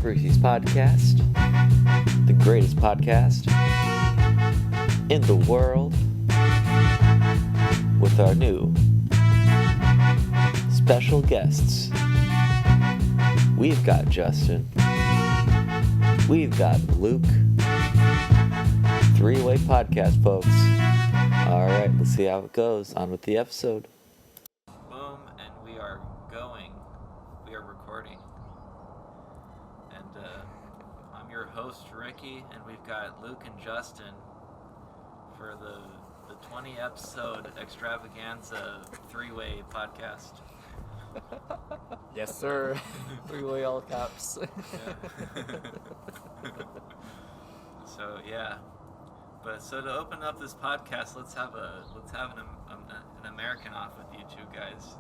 Reese's Podcast, the greatest podcast in the world, with our new special guests. We've got Justin, we've got Luke. Three-way podcast, folks. All right, let's see how it goes. On with the episode. Boom, and we are going. We are recording. And I'm your host, Ricky, and we've got Luke and Justin for the 20 episode extravaganza three-way podcast. Yes, sir. Three-way all caps. So yeah, but so to open up this podcast, let's have an American off with you two guys.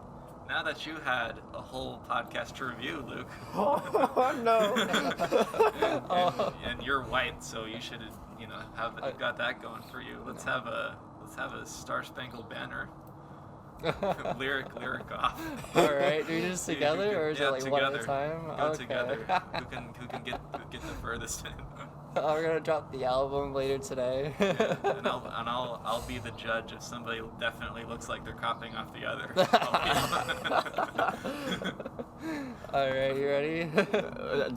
Now that you had a whole podcast to review, Luke. Oh no! and you're white, so you should have got that going for you. Let's have a Star Spangled Banner. lyric off. All right, do we do this together, or is it like together. one at a time? Go Okay. together. Who can get the furthest in? We're gonna drop the album later today. Yeah, and I'll be the judge if somebody definitely looks like they're copying off the other. All right, you ready?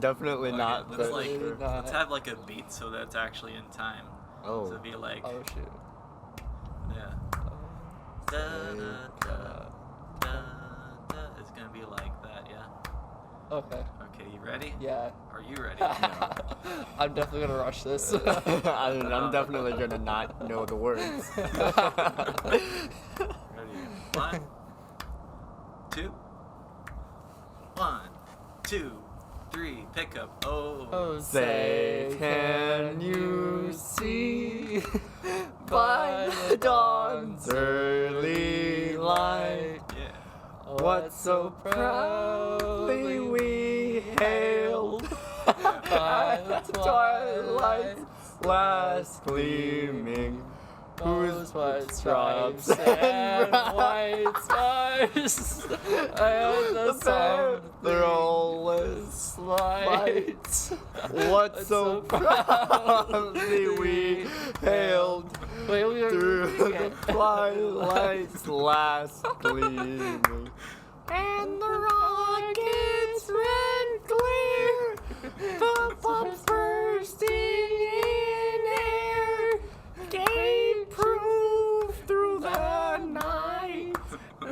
Definitely Okay, not. Let's have like a beat so that's actually in time. Oh. So it'd be like Oh shoot. yeah. Da, da, da, da, da. It's gonna be like that, yeah. Okay. Okay, you ready? Yeah. Are you ready? I'm definitely gonna rush this. I'm definitely gonna not know the words. Ready? 1, 2. 1, 2, 3. Pick up. Oh, Say, can you see by the dawn's early light Yeah. what so proudly we hailed by the twilight's last gleaming, Those white stripes stripes and and white stars and the perilous lights. what so proudly we hailed Wait, we through are the twilight's last gleaming, and the rockets red clear, the bombs bursting in air, gave proof through the night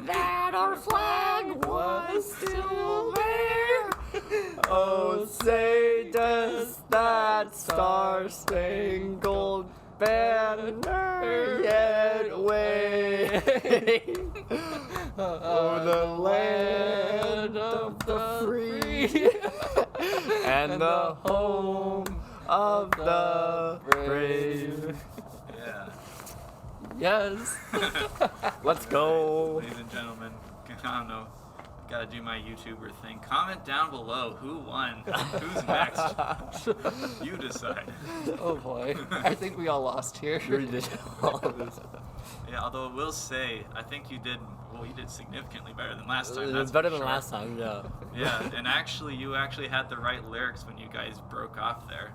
that our flag was still there. Oh, say does that star-spangled banner yet wave over the land of the free and the home of the brave. Yeah. Yes. Let's go. Ladies and gentlemen, I don't know. Gotta do my YouTuber thing. Comment down below who won. Who's next? You decide. Oh boy. I think we all lost here. You did all this. Yeah, although I will say, I think you did significantly better than last time. It That's was better for than sure. last time, yeah. Yeah, and actually, you actually had the right lyrics when you guys broke off there.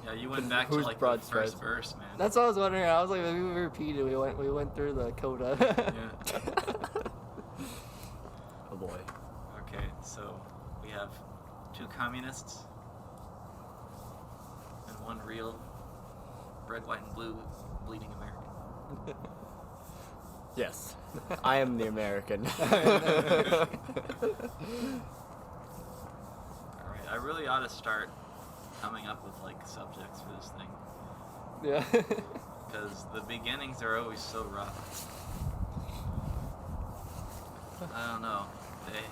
Yeah, you went back to Who's like the broad first stripes? verse, man. That's what I was wondering. I was like, maybe we repeated. We went through the coda. Yeah. Oh boy. Okay, so we have 2 communists and 1 real red, white, and blue bleeding American. Yes. I am the American. Alright, I really ought to start coming up with like subjects for this thing. Yeah. Because the beginnings are always so rough. I don't know.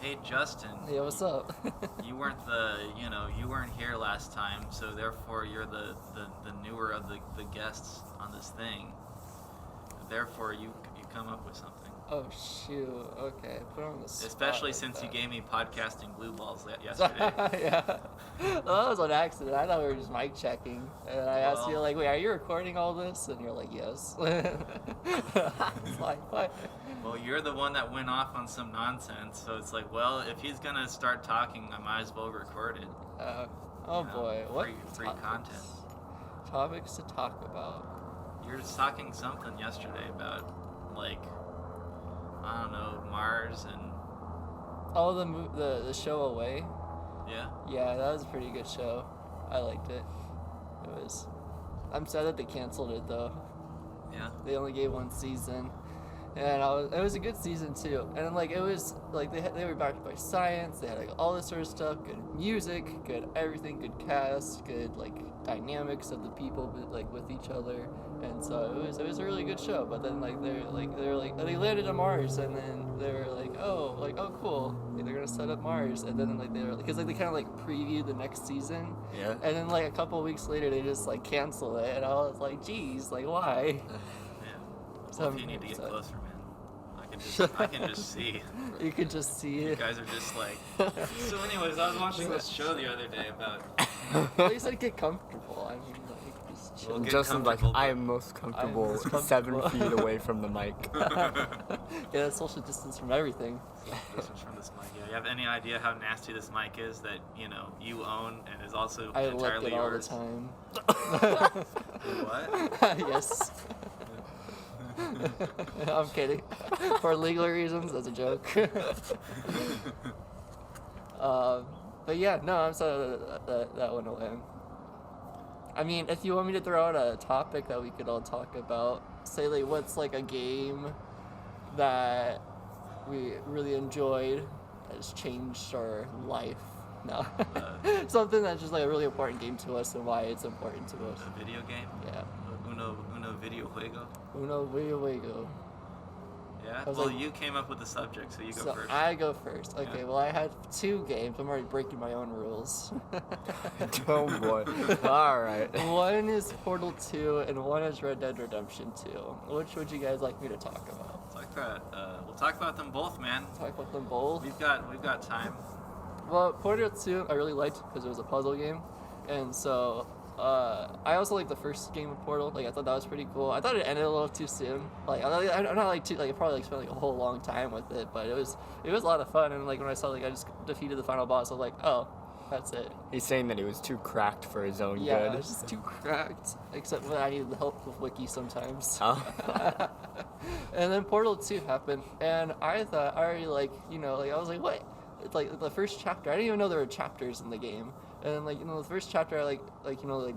Hey Justin, Yeah, what's up? you weren't you weren't here last time, so therefore you're the newer of the guests on this thing. Therefore, you come up with something. Oh shoot. Okay, put on the spot. Especially like since you that. gave me podcasting blue balls yesterday. Yeah. Well, that was an accident. I thought we were just mic checking. And I asked you, Well- like, wait, are you recording all this? And you're like, yes. It's like, what? Well, you're the one that went off on some nonsense, so it's like, well, if he's gonna start talking, I might as well record it. Oh You know, boy. What free content. Topics to talk about. You were just talking something yesterday about, like, I don't know, Mars and Oh, the show Away. yeah. Yeah, that was a pretty good show. I liked it. It was. I'm sad that they canceled it though. Yeah. They only gave one season, and it was a good season too. And like it was like they were backed by science. They had like all this sort of stuff. Good music, good everything, good cast, good like dynamics of the people like with each other. And so it was a really good show. But then like they landed on Mars, and then they were like oh cool, like, they're gonna set up Mars. And then like they were because like they kind of like previewed the next season. Yeah. And then like a couple weeks later they just like cancel it, and I was like, geez, like why? Yeah. So Well, if I'm you need to get upset. cleser, man, I can just see. You could just see You it. guys are just like. So, anyways, I was watching this show the other day about. At least I'd get comfortable. I mean, like just chill. Well, get Justin's like, comfortable, I but- am most comfortable most 7 comfortable. feet away from the mic. Get a social distance from everything. This is from this mic. Yeah. You have any idea how nasty this mic is that you own and is also I lick entirely it all the yours? time. What? Yes. I'm kidding. For legal reasons, that's a joke. But yeah, no, I'm sorry that went away. I mean, if you want me to throw out a topic that we could all talk about, say like what's like a game that we really enjoyed that has changed our life. No, something that's just like a really important game to us and why it's important to us. A video game? Yeah, Uno video juego? Uno Video. Yeah? I was Well, like- you came up with the subject, so you go So first. I go first. Okay, Yeah. well I had 2 games. I'm already breaking my own rules. Oh boy. Alright. One is Portal 2 and one is Red Dead Redemption 2. Which would you guys like me to talk about? We'll talk about them both, man. Talk about them both? We've got time. Well, Portal 2 I really liked because it was a puzzle game. And so I also liked the first game of Portal. Like I thought that was pretty cool. I thought it ended a little too soon. Like I'm not like too like I probably like spent like a whole long time with it, but it was a lot of fun. And like when I saw like I just defeated the final boss, I was like, oh, that's it. He's saying that he was too cracked for his own Yeah, good. it's just too cracked. Except when I needed the help with Wiki sometimes. Oh. And then Portal 2 happened, and I thought I already like I was like, what? It's like the first chapter. I didn't even know there were chapters in the game. And like the first chapter, I like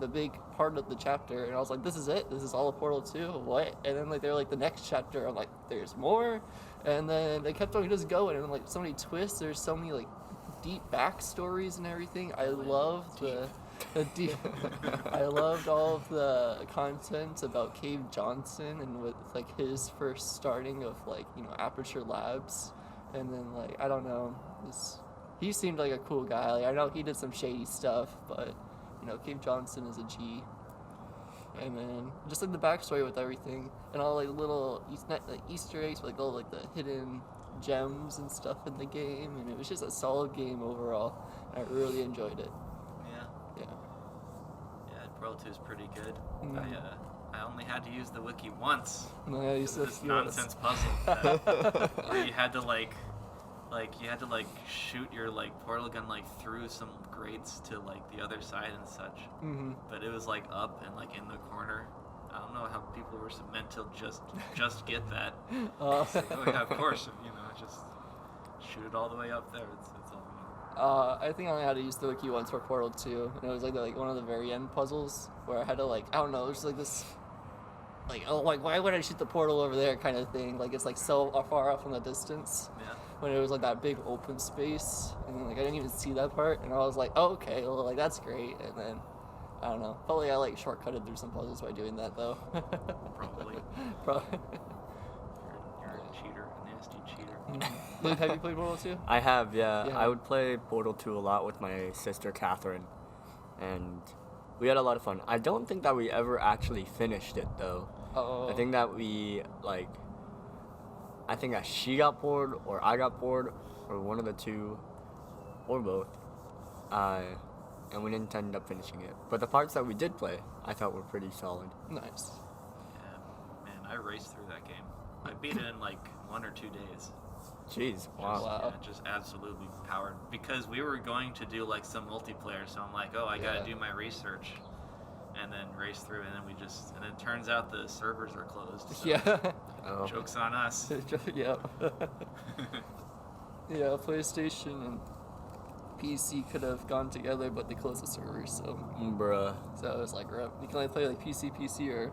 the big part of the chapter, and I was like, this is it. This is all of Portal 2. What? And then like they were like the next chapter. I'm like, there's more. And then they kept on just going, and like so many twists. There's so many like deep backstories and everything. I loved the deep. I loved all of the content about Cave Johnson and with like his first starting of like Aperture Labs, and then like I don't know, he seemed like a cool guy. Like I know he did some shady stuff, but Cave Johnson is a G. And then just like the backstory with everything and all like little Easter eggs, like all like the hidden gems and stuff in the game, and it was just a solid game overall. I really enjoyed it. Yeah. Yeah. Yeah, Portal 2 is pretty good. Mm. I only had to use the wiki once. No, yeah, you This said this nonsense puzzle where you had to shoot your portal gun through some grates to the other side and such. Mm-hmm. But it was up and in the corner. I don't know how people were meant to just get that. Oh yeah, of course. Just shoot it all the way up there. It's all. I think I only had to use the wiki once for Portal 2, and it was one of the very end puzzles where I had to I don't know, it was this why would I shoot the portal over there kind of thing? It's so far off in the distance. Yeah. When it was that big open space, and then I didn't even see that part, and I was like, oh, okay, well that's great. And then I don't know, probably I shortcutted through some puzzles by doing that though. Probably. Probably. You're a cheater, a nasty cheater. Luke, have you played Portal 2? I have, yeah. Yeah. I would play Portal 2 a lot with my sister Catherine, and we had a lot of fun. I don't think that we ever actually finished it though. Oh. I think that we I think that she got bored or I got bored or one of the two or both. And we didn't end up finishing it. But the parts that we did play, I thought were pretty solid. Nice. Yeah, man, I raced through that game. I beat it in like 1 or 2 days. Jeez, wow. Wow. Yeah, just absolutely powered. Because we were going to do like some multiplayer, so I'm like, oh, I gotta Yeah. do my research, and then race through, and then and it turns out the servers are closed. So Yeah. Oh. Joke's on us. Yeah. Yeah, PlayStation and PC could have gone together, but they closed the server, so Bruh. it was like, rip. You can only play like PC, or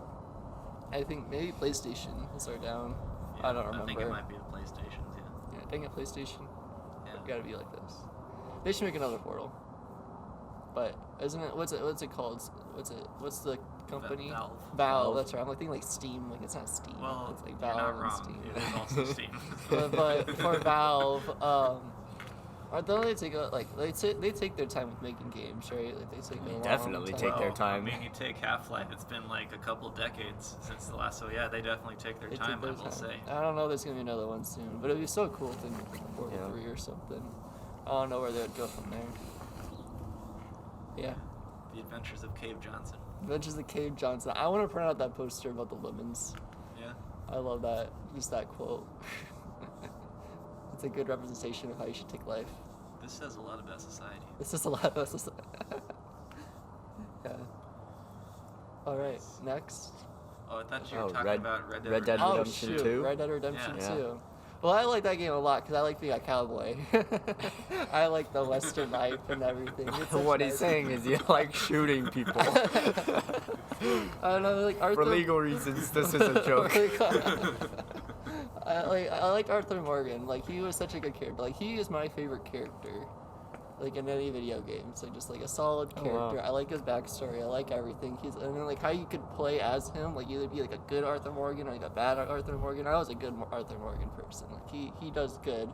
I think maybe PlayStation are down. I don't remember. I think it might be the PlayStations, yeah. Yeah, dang it, PlayStation. Yeah. Gotta be like this. They should make another Portal. But isn't it? What's it called? What's the company? Valve. Valve. That's right. I'm like thinking like Steam. Like it's not Steam. Well, it's like you're Valve not and wrong. Steam. It is also Steam. but for Valve, don't they take they take their time with making games, right? Like they take a long Definitely time. take their Well, time. I mean, you take Half-Life, it's been like a couple decades since the last, so yeah, they definitely take their They time, take their I will say. I don't know if there's gonna be another one soon, but it'd be so cool if they make like a Portal Yeah. 3 or something. I don't know where they'd go from there. Yeah. The Adventures of Cave Johnson. Adventures of Cave Johnson. I want to print out that poster about the lemons. Yeah. I love that. Just that quote. It's a good representation of how you should take life. This says a lot about society. This is a lot of us. Yeah. All right. Next. Oh, I thought you were Oh, talking Red- about Red Dead Red Dead Redemption. Oh Redemption shoot! 2? Red Dead Redemption Yeah. 2. Well, I like that game a lot because I like being a cowboy. I like the Western life and everything. It's such What nice- he's saying is you like shooting people. I don't know, like Arthur. For legal reasons, this is a joke. I like Arthur Morgan. Like he was such a good character. Like he is my favorite character. Like in any video game, so just like a solid Oh, character. wow. I like his backstory. I like everything. And then like how you could play as him, like either be like a good Arthur Morgan or like a bad Arthur Morgan. I was a good Arthur Morgan person. Like he does good.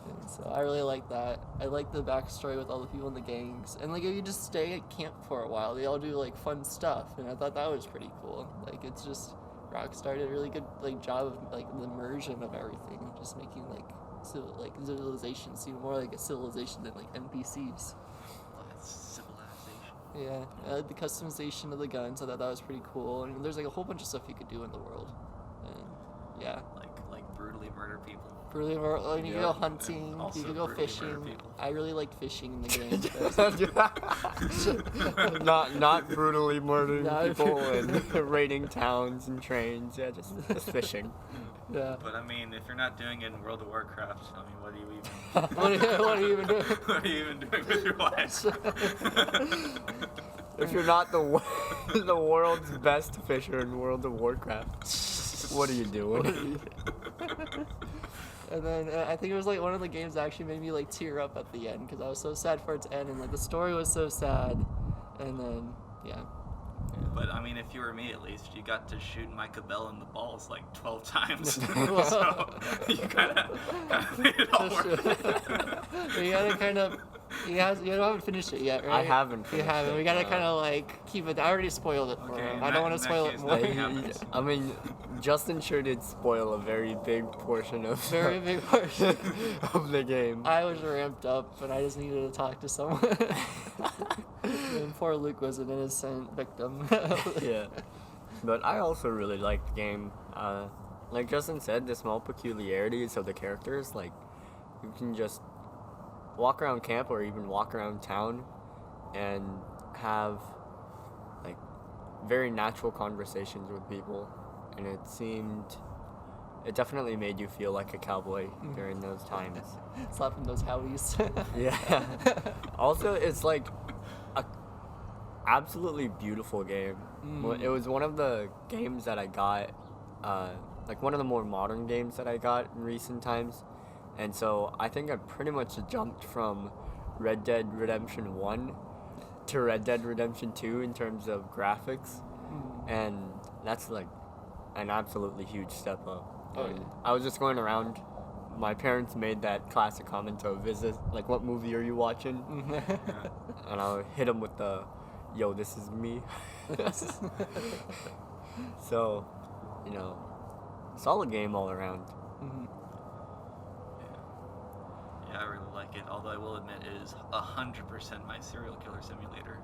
And so I really like that. I like the backstory with all the people in the gangs. And like if you just stay at camp for a while, they all do like fun stuff. And I thought that was pretty cool. Like it's just Rockstar did a really good like job of like the immersion of everything, just making like civilization seem more like a civilization than like NPCs. Well, that's civilization. Yeah, the customization of the guns, I thought that was pretty cool. And there's like a whole bunch of stuff you could do in the world. And yeah. Like brutally murder people. Really, you can Yeah. go hunting, you Also can go brutally fishing. murder people. I really liked fishing in the game. not brutally murdering No. people and raiding towns and trains. Yeah, just fishing. Yeah. But I mean, if you're not doing it in World of Warcraft, I mean, what are you even? What are you even doing? What are you even doing with your life? If you're not the world's best fisher in World of Warcraft, what are you doing? And then I think it was like one of the games that actually made me like tear up at the end because I was so sad for its end and like the story was so sad. And then yeah. But I mean, if you were me, at least you got to shoot Micah Bell in the balls like 12 times. So you kind of made it all worth it. We gotta kind of. You haven't finished it yet, right? I haven't You finished haven't. it, We gotta no. kind of like keep it. I already spoiled it for Okay, him. in I that- don't want in to that spoil case, it more. nothing happens. I mean, Justin sure did spoil a very big portion of Very big portion. of the game. I was ramped up, but I just needed to talk to someone. And poor Luke was an innocent victim. Yeah, but I also really liked the game. Like Justin said, the small peculiarities of the characters, like you can just walk around camp or even walk around town and have like very natural conversations with people, and it definitely made you feel like a cowboy during those times. Slapping those howdies. Yeah. Also, it's like a absolutely beautiful game. Well, it was one of the games that I got, like one of the more modern games that I got in recent times. And so I think I pretty much jumped from Red Dead Redemption 1 to Red Dead Redemption 2 in terms of graphics. And that's like an absolutely huge step up. Oh, And yeah. I was just going around. My parents made that classic comment of, "Is this like what movie are you watching?" And I'll hit them with the, "Yo, this is me." So, solid game all around. Mm-hmm. Yeah, I really like it. Although I will admit, it is 100% my serial killer simulator.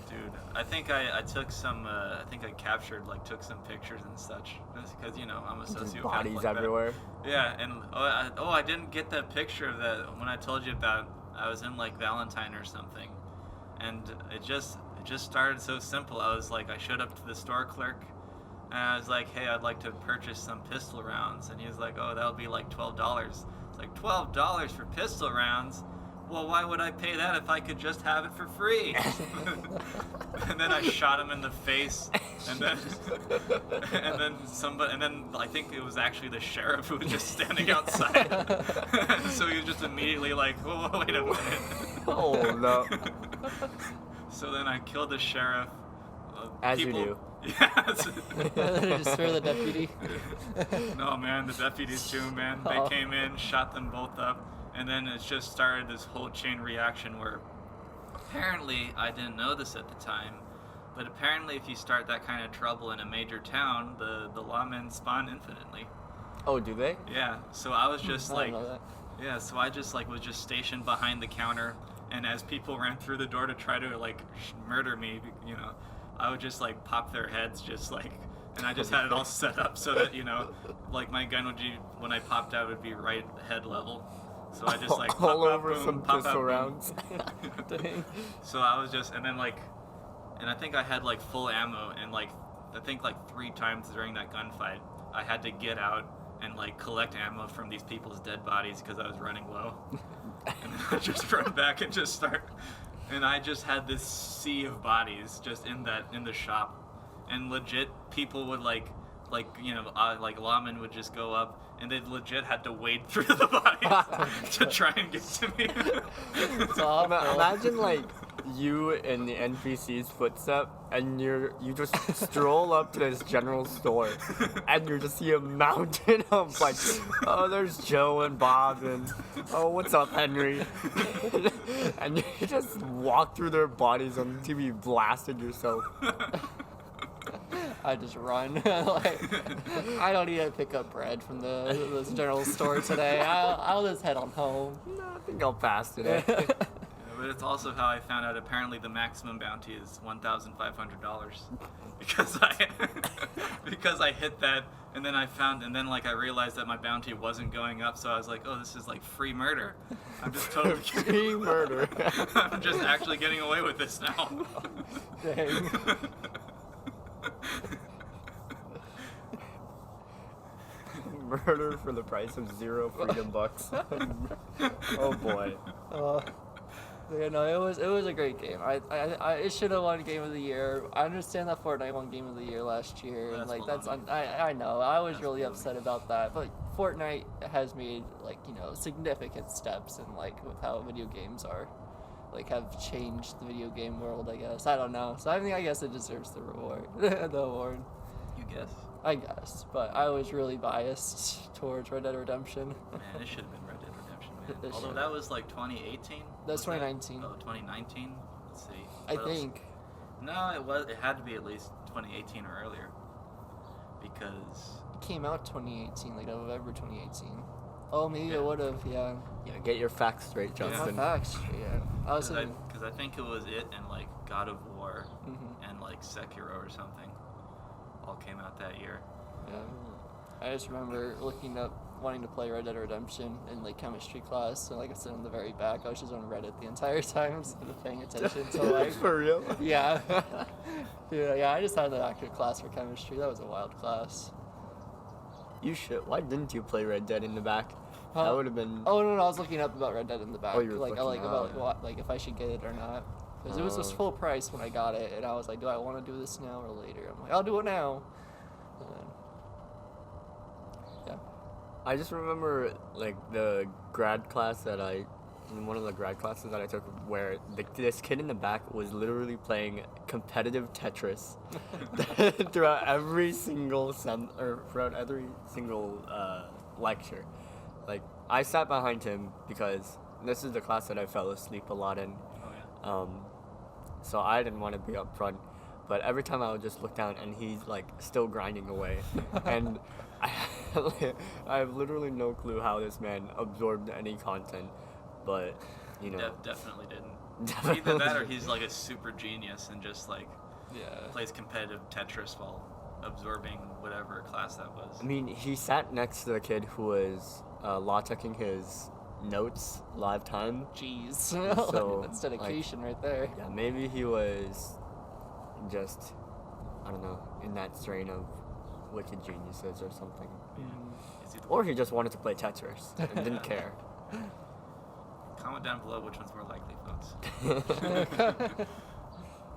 Dude, I think I took some. I think I captured, like, took some pictures and such, because I'm a Just sociopath. bodies like that. everywhere. Yeah, and I didn't get that picture of that when I told you about. I was in like Valentine or something, and it just started so simple. I was like, I showed up to the store clerk, and I was like, hey, I'd like to purchase some pistol rounds, and he was like, oh, that'll be like $12. It's like $12 for pistol rounds. Well, why would I pay that if I could just have it for free? And then I shot him in the face, and then I think it was actually the sheriff who was just standing outside. So he was just immediately like, whoa, wait a minute. Oh no. So then I killed the sheriff. As you do. Yes. Just for the deputy. No, man, the deputies too, man. They Oh. came in, shot them both up, and then it just started this whole chain reaction where apparently, I didn't know this at the time, but apparently if you start that kind of trouble in a major town, the lawmen spawn infinitely. Oh, do they? Yeah, so I was just I like, don't know that. yeah, so I just like was just stationed behind the counter, and as people ran through the door to try to like murder me, I would just like pop their heads, just like, and I just had it all set up so that like my gun would be, when I popped out, would be right head level. So I just like all pop out, over boom, some pop pistol out, boom. rounds. Dang. So I was just, and then like, and I think I had like full ammo, and like, I think like 3 times during that gunfight, I had to get out and like collect ammo from these people's dead bodies because I was running low. And then I just run back and just start, and I just had this sea of bodies just in the shop, and legit people would like lawmen would just go up, and they legit had to wade through the bodies to try and get to me. It's awful. Imagine like you in the NPC's footstep, and you just stroll up to this general store, and you just see a mountain of like, oh, there's Joe and Bob, and oh, what's up, Henry? And you just walk through their bodies until you blasted yourself. I just run. Like, I don't need to pick up bread from the general store today. I'll just head on home. No, I think I'll pass today. But it's also how I found out apparently the maximum bounty is $1,500 because I hit that, and then I realized that my bounty wasn't going up, so I was like, oh, this is like free murder. I'm just totally Free murder. I'm just actually getting away with this now. Dang. Murder for the price of 0 freedom bucks. Oh boy. Yeah, no, it was a great game. It should have won Game of the Year. I understand that Fortnite won Game of the Year last year, and like I know I was really upset about that, but Fortnite has made significant steps in like with how video games are, like have changed the video game world. I guess I don't know. So I guess it deserves the reward, the award. You guess? I guess, but I was really biased towards Red Dead Redemption. Man, it should have been Red Dead Redemption, man. It Although should. that was like 2018. That's was that? 2019. Oh, 2019. Let's see. I What else? think. No, it had to be at least 2018 or earlier, because It came out 2018, like November 2018. Oh, maybe Yeah. it would have, yeah. Yeah, get your facts straight, Yeah. My Justin. facts, yeah. I was because thinking, I think it was it and like God of War Mhm. and like Sekiro or something all came out that year. yeah. I just remember looking up, wanting to play Red Dead Redemption in like chemistry class, so like I said in the very back, I was just on Reddit the entire time instead of paying attention to like, For real? yeah. yeah, I just had an active class for chemistry. That was a wild class. You should. Why didn't you play Red Dead in the back? Huh? That would have been. Oh no, I was looking up about Red Dead in the back. Oh, you were like looking- about oh, what, like if I should get it or not. Because it was just Oh. full price when I got it, and I was like, do I want to do this now or later? I'm like, I'll do it now. And then, yeah. I just remember like the grad class that in one of the grad classes that I took, where this kid in the back was literally playing competitive Tetris throughout every single lecture. Like I sat behind him because this is the class that I fell asleep a lot in. Oh yeah. So I didn't want to be up front, but every time I would just look down and he's like still grinding away, and I have literally no clue how this man absorbed any content, but you know, Definitely didn't. Either that or he's like a super genius and just like Yeah. plays competitive Tetris while absorbing whatever class that was. I mean, he sat next to the kid who was law-teching his notes live time. Jeez. So, That's dedication right there. Yeah, maybe he was just, I don't know, in that strain of wicked geniuses or something. Is he the- Or he just wanted to play Tetris and didn't care. Comment down below which one's more likely, folks.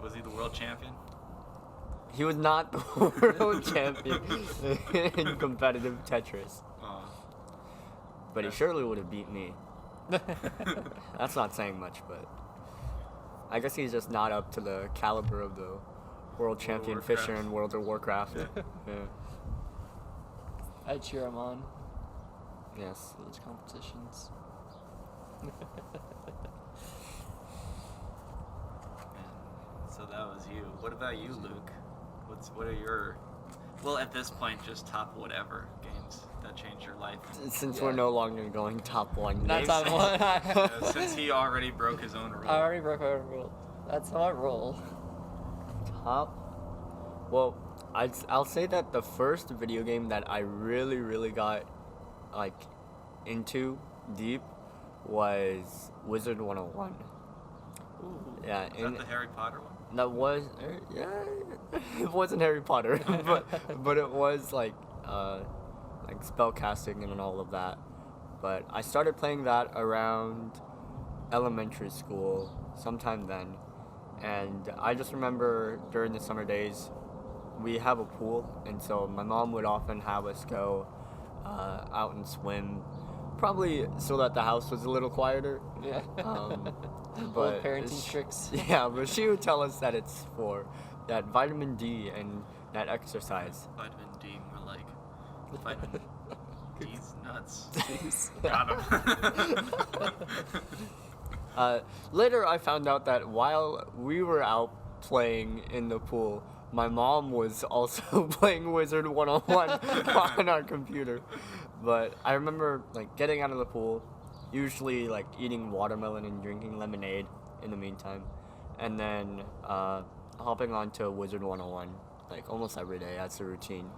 Was he the world champion? He was not the world champion in competitive Tetris, Oh. but he surely would have beat me. That's not saying much, but I guess he's just not up to the caliber of the world champion Warcraft. Fisher in World of Warcraft. Yeah. I cheer him on Yes. for those competitions. So that was you. What about you, Luke? What are your, well, at this point, just top whatever games that changed your life? Since Yeah. we're no longer going top one. Not names. top one. Since he already broke his own rule. I already broke our rule. That's how I roll. Top. Well, I'll say that the first video game that I really got like into deep was Wizard 101. Ooh. Yeah, Is that the Harry Potter one? that was yeah, it wasn't Harry Potter, but it was like spellcasting and all of that. But I started playing that around elementary school, sometime then, and I just remember during the summer days, we have a pool, and so my mom would often have us go out and swim, probably so that the house was a little quieter. Yeah. But Old parenting tricks. Yeah, but she would tell us that it's for that vitamin D and that exercise. Vitamin D, more like vitamin D's nuts. Jeez. Got him. Later, I found out that while we were out playing in the pool, my mom was also playing Wizard 101 on our computer. But I remember like getting out of the pool, usually like eating watermelon and drinking lemonade in the meantime, and then hopping onto Wizard 101 like almost every day as a routine.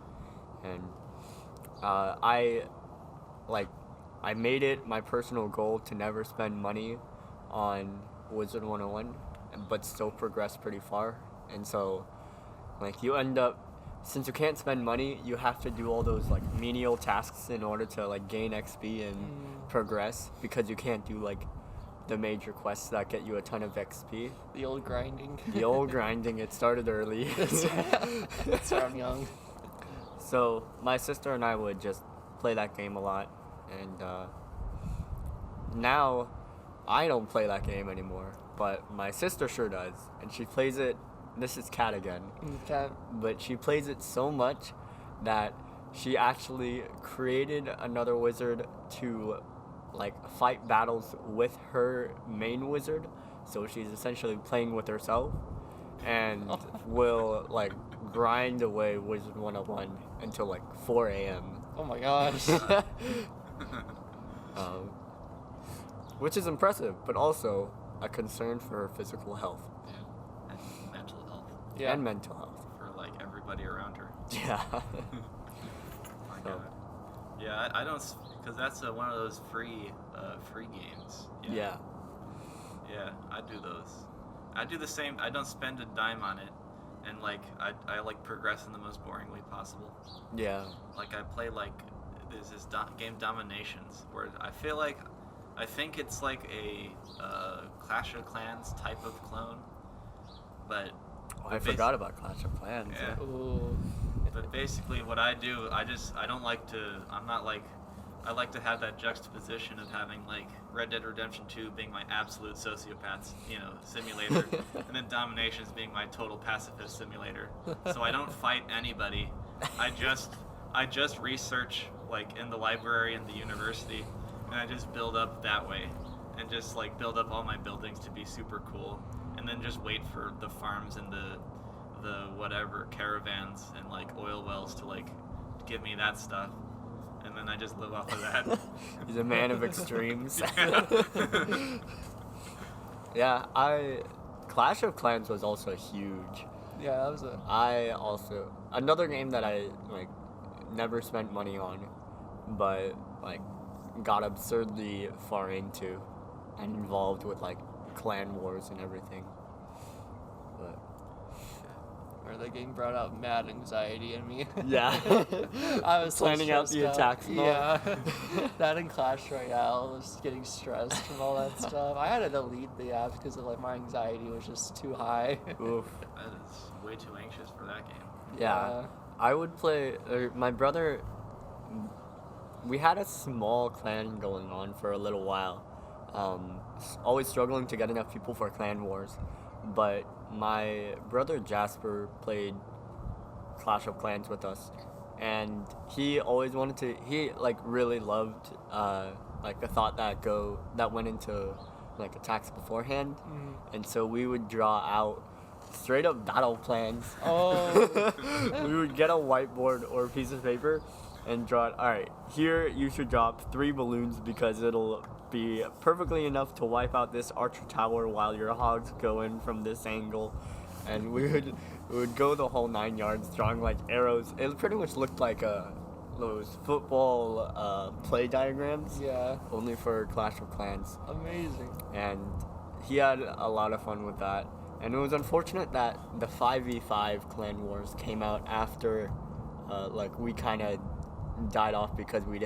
And I made it my personal goal to never spend money on Wizard 101, but still progress pretty far. And so like you end up, since you can't spend money, you have to do all those like menial tasks in order to like gain XP and progress, because you can't do like the major quests that get you a ton of XP. The old grinding. The old grinding, it started early. Start young. So my sister and I would just play that game a lot, and now I don't play that game anymore, but my sister sure does, and she plays it. This is Cat again. Cat. But she plays it so much that she actually created another wizard to like fight battles with her main wizard. So she's essentially playing with herself, and will like grind away Wizard 101 until like 4 a.m. Oh my gosh. Which is impressive, but also a concern for her physical health Yeah. And mental health Yeah. and mental health. for like everybody around her. Yeah. My So- God. Yeah, I don't, because that's one of those free games. Yeah. Yeah, I do those. I do the same. I don't spend a dime on it, and like I like progress in the most boring way possible. Yeah. Like I play like there's this game Dominations where I think it's like a Clash of Clans type of clone, but Oh, I forgot about Clash of Clans. Yeah. Ooh. But basically, what I do, I don't like to. I'm not like. I like to have that juxtaposition of having like Red Dead Redemption 2 being my absolute sociopath, simulator, and then Dominations being my total pacifist simulator. So I don't fight anybody. I just research like in the library and the university, and I just build up that way, and just like build up all my buildings to be super cool, and then just wait for the farms and the the whatever caravans and like oil wells to like give me that stuff, and then I just live off of that. He's a man of extremes. Yeah. Yeah, Clash of Clans was also huge. Yeah, that was a. I also another game that I like never spent money on, but like got absurdly far into and involved with like clan wars and everything. But Where the game brought out mad anxiety in me. yeah, I was so planning out the stressed attacks and all. Yeah, that and Clash Royale was getting stressed and all that stuff. I had to delete the app because of like my anxiety was just too high. Oof. That is way too anxious for that game. Yeah. I would play. My brother. We had a small clan going on for a little while. Always struggling to get enough people for clan wars, but my brother Jasper played Clash of Clans with us, and he always wanted to. He like really loved like the thought that went into like attacks beforehand, and so we would draw out straight up battle plans. Oh. We would get a whiteboard or a piece of paper and draw it. All right, here you should drop 3 balloons because it'll be perfectly enough to wipe out this archer tower while your hogs go in from this angle. And we would go the whole 9 yards drawing like arrows. It pretty much looked like those football play diagrams, Yeah. only for Clash of Clans. Amazing. And he had a lot of fun with that. And it was unfortunate that the 5v5 clan wars came out after like we kind of died off because we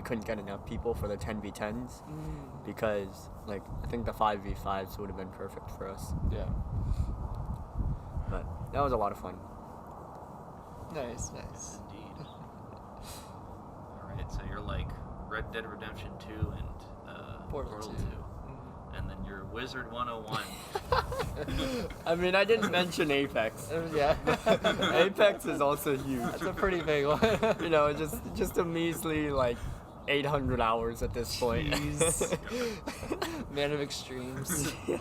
couldn't get enough people for the 10v10s, because like I think the 5v5s would have been perfect for us. Yeah. But that was a lot of fun. Nice. Indeed. Alright, so you're like Red Dead Redemption 2 and Portal Portal 2. 2. And then you're Wizard 101. I mean, I didn't mention Apex. Yeah. Apex is also huge. That's a pretty big one. You know, just a measly like 800 hours at this point. Jeez. Man of extremes. Yeah.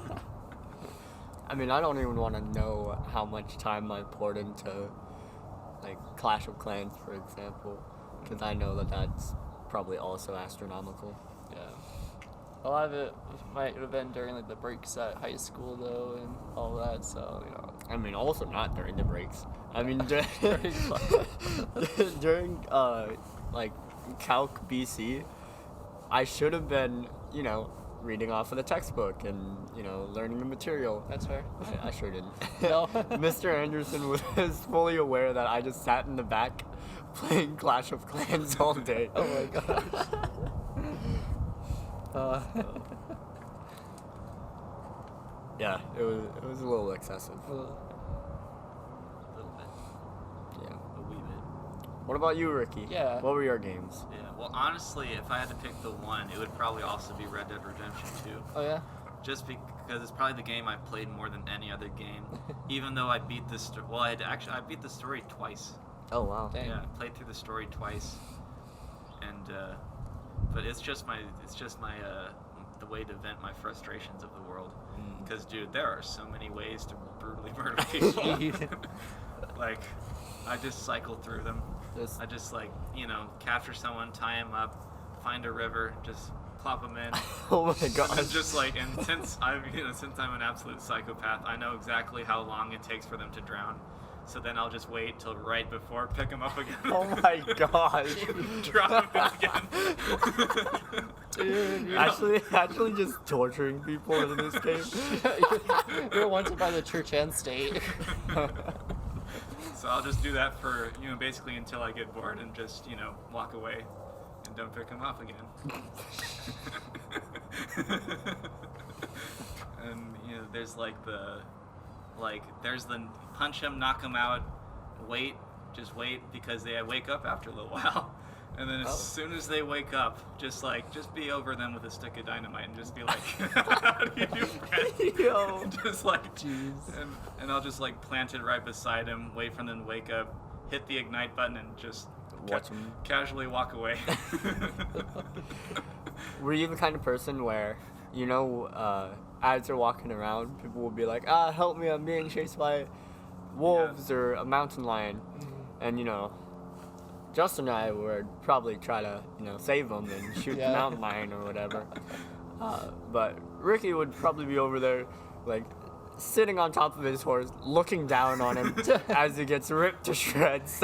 I mean, I don't even want to know how much time I poured into like Clash of Clans, for example, because I know that that's probably also astronomical. Yeah. A lot of it might have been during like the breaks at high school though, and all that. So you know. I mean, also not during the breaks. I mean, during like Calc BC, I should have been, you know, reading off of the textbook and, you know, learning the material. That's fair. I sure didn't. No. Mr. Anderson was fully aware that I just sat in the back playing Clash of Clans all day. Oh my gosh. Yeah, it was a little excessive. A little bit. Yeah. A wee bit. What about you, Ricky? Yeah. What were your games? Yeah, well, honestly, if I had to pick the one, it would probably also be Red Dead Redemption 2. Oh yeah. Just because it's probably the game I played more than any other game. Even though I beat this, I beat the story twice. Oh wow. Dang. Yeah, I played through the story twice, and but it's just my the way to vent my frustrations of the world. Because dude, there are so many ways to brutally murder people. Like, I just cycle through them. I just like, you know, capture someone, tie him up, find a river, just plop them in. Oh my And gosh. just like, and since I'm an absolute psychopath, I know exactly how long it takes for them to drown. So then I'll just wait till right before, pick them up again. Oh my gosh. Drop them again. Dude, you're, Actually just torturing people in this game. you're wanted by the church and state. So I'll just do that for, you know, basically until I get bored and just, you know, walk away and don't pick them up again. And, you know, there's there's the punch them, knock them out, just wait because they wake up after a little while. And then as soon as they wake up, just be over them with a stick of dynamite and just be like, how do you do, Brett? Yo. Just like, Jeez. and I'll just like plant it right beside him, wait for them to wake up, hit the ignite button, and just Watch 'em. casually walk away. Were you the kind of person where, you know, as you're walking around, people will be like, help me, I'm being chased by wolves or a mountain lion, and Justin and I would probably try to save them and shoot the Yeah. mountain lion or whatever. But Ricky would probably be over there, like, sitting on top of his horse, looking down on him as he gets ripped to shreds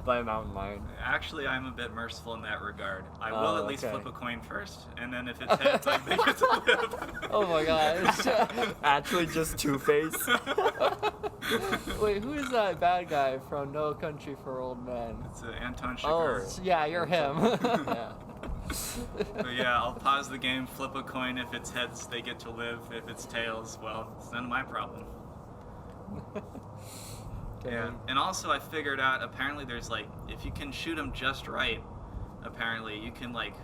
by a mountain lion. Actually, I'm a bit merciful in that regard. I will Oh, at least okay. flip a coin first, and then if it's heads, I think it's a live. Oh my gosh. Actually, just Two-Face. Wait, who is that bad guy from No Country for Old Men? It's Anton Chigurh. Oh. Yeah, you're him. Yeah. But yeah, I'll pause the game, flip a coin. If it's heads, they get to live. If it's tails, well, it's none of my problem. Yeah, and also I figured out apparently there's like if you can shoot them just right, apparently you can like